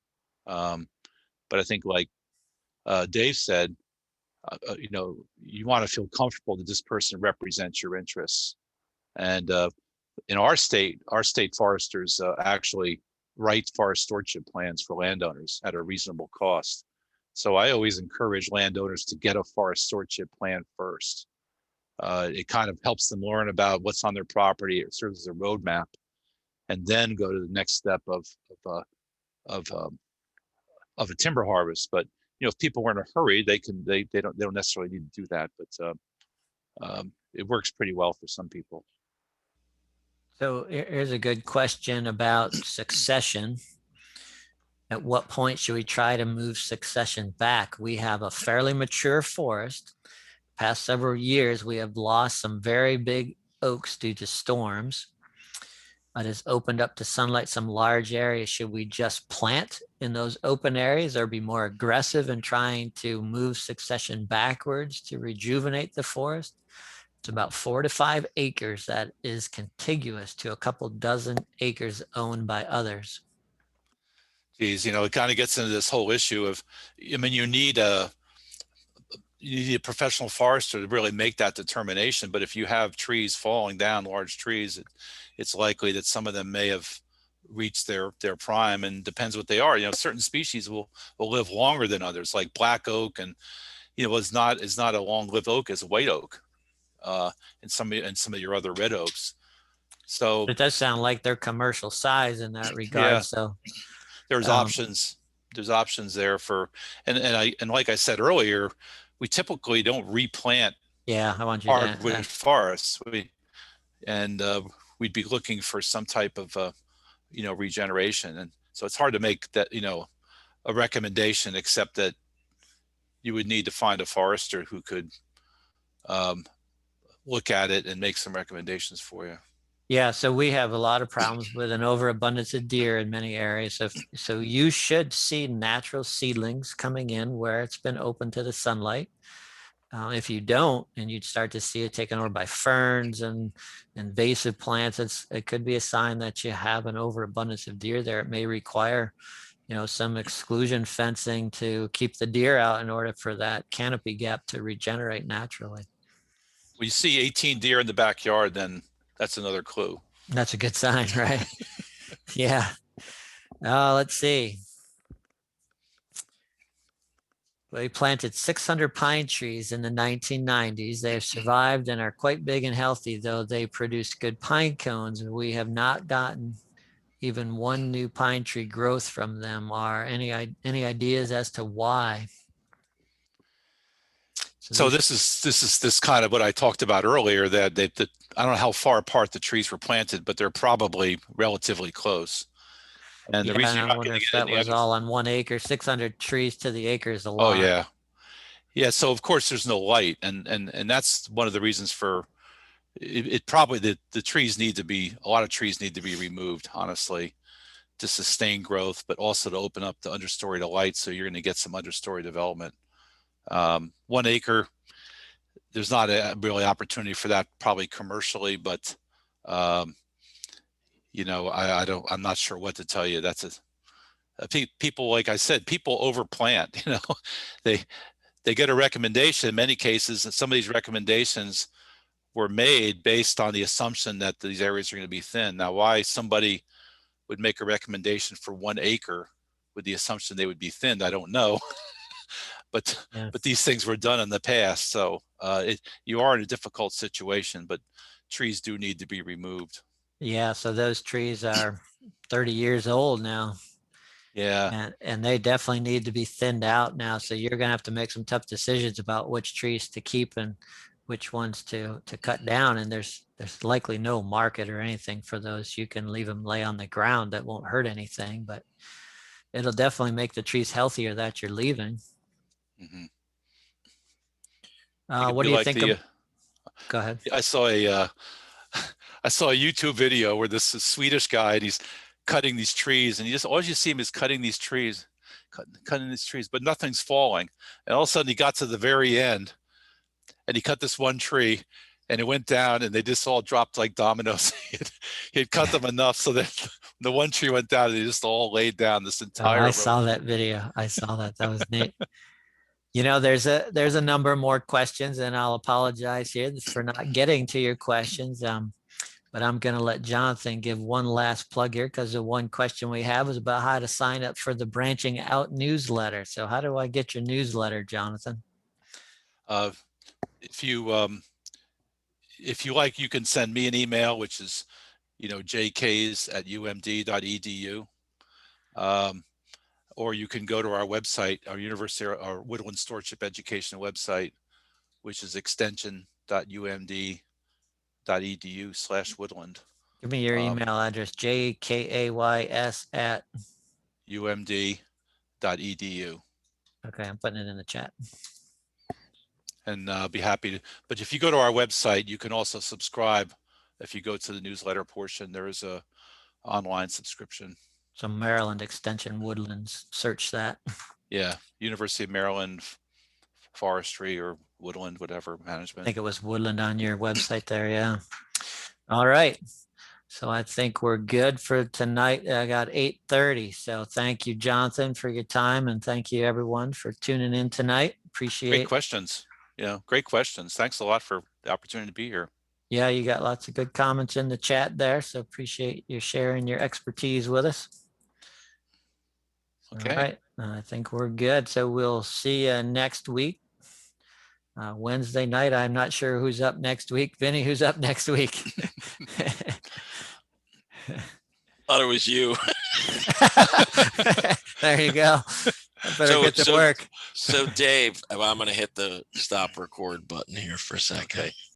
but I think like Dave said, you know, you want to feel comfortable that this person represents your interests. And in our state foresters actually write forest stewardship plans for landowners at a reasonable cost. So I always encourage landowners to get a forest stewardship plan first. It kind of helps them learn about what's on their property. It serves as a roadmap, and then go to the next step of a timber harvest. But you know, if people are in a hurry, they don't necessarily need to do that. But it works pretty well for some people. So here's a good question about succession. At what point should we try to move succession back? We have a fairly mature forest. Past several years, we have lost some very big oaks due to storms. It has opened up to sunlight some large areas. Should we just plant in those open areas or be more aggressive in trying to move succession backwards to rejuvenate the forest? It's about 4 to 5 acres that is contiguous to a couple dozen acres owned by others. Geez, you know, it kind of gets into this whole issue of, I mean, you need a professional forester to really make that determination. But if you have trees falling down, large trees, it's likely that some of them may have reached their prime, and depends what they are. You know, certain species will live longer than others, like black oak, and you know, is not a long-lived oak as a white oak, and some of your other red oaks. So It does sound like they're commercial size in that regard. Yeah. So there's options. There's options there for, and like I said earlier, we typically don't replant yeah, I want you to hardwood forests. We'd be looking for some type of you know, regeneration, and so it's hard to make that, you know, a recommendation, except that you would need to find a forester who could look at it and make some recommendations for you. Yeah, so we have a lot of problems with an overabundance of deer in many areas. So you should see natural seedlings coming in where it's been open to the sunlight. If you don't, and you'd start to see it taken over by ferns and invasive plants, it could be a sign that you have an overabundance of deer there. It may require, you know, some exclusion fencing to keep the deer out in order for that canopy gap to regenerate naturally. When you see 18 deer in the backyard, then that's another clue. That's a good sign, right? Yeah. Let's see. They planted 600 pine trees in the 1990s. They have survived and are quite big and healthy, though they produce good pine cones. And we have not gotten even one new pine tree growth from them. Are any ideas as to why? So this is kind of what I talked about earlier, that I don't know how far apart the trees were planted, but they're probably relatively close. And the reason I wonder if that was all on 1 acre. 600 trees to the acre is a lot. Oh yeah, yeah. So of course there's no light, and that's one of the reasons for it. Probably the trees need to be, a lot of trees need to be removed, honestly, to sustain growth, but also to open up the understory to light, so you're going to get some understory development. 1 acre, there's not a really opportunity for that probably commercially, but you know, I'm not sure what to tell you. That's people, like I said, people overplant. You know, they get a recommendation in many cases, and some of these recommendations were made based on the assumption that these areas are going to be thin. Now, why somebody would make a recommendation for 1 acre with the assumption they would be thinned, I don't know. But these things were done in the past, so you are in a difficult situation, but trees do need to be removed. Yeah, so those trees are 30 years old now. Yeah. And they definitely need to be thinned out now. So you're gonna have to make some tough decisions about which trees to keep and which ones to cut down. And there's likely no market or anything for those. You can leave them lay on the ground, that won't hurt anything, but it'll definitely make the trees healthier that you're leaving. Mm-hmm. What do you think of? Go ahead. I saw a YouTube video where this Swedish guy, and he's cutting these trees, and all you see him is cutting these trees, cutting these trees, but nothing's falling. And all of a sudden he got to the very end, and he cut this one tree, and it went down, and they just all dropped like dominoes. He had cut them enough so that the one tree went down, and they just all laid down this entire. I saw that video. I saw that. That was neat. You know, there's a number more questions, and I'll apologize here for not getting to your questions. But I'm going to let Jonathan give one last plug here, because the one question we have is about how to sign up for the Branching Out newsletter. So how do I get your newsletter, Jonathan? Uh, if you like, you can send me an email, which is, jks@umd.edu. Or you can go to our website, our Woodland Stewardship Education website, which is extension.umd.edu/woodland. Give me your email address, jkays@ umd.edu. Okay, I'm putting it in the chat. And be happy to, but if you go to our website, you can also subscribe. If you go to the newsletter portion, there is a online subscription. So Maryland Extension Woodlands, search that. Yeah, University of Maryland Forestry or Woodland, whatever I management. think it was Woodland on your website there. Yeah. All right. So I think we're good for tonight. I got 8:30. So thank you, Jonathan, for your time, and thank you everyone for tuning in tonight. Great Appreciate. questions. Great questions. Thanks a lot for the opportunity to be here. Yeah, you got lots of good comments in the chat there. So appreciate you sharing your expertise with us. Okay. All right. I think we're good. So we'll see you next week. Wednesday night. I'm not sure who's up next week. Vinny, who's up next week? Thought it was you. There you go. I better get to work. So Dave, I'm going to hit the stop record button here for a second. Okay.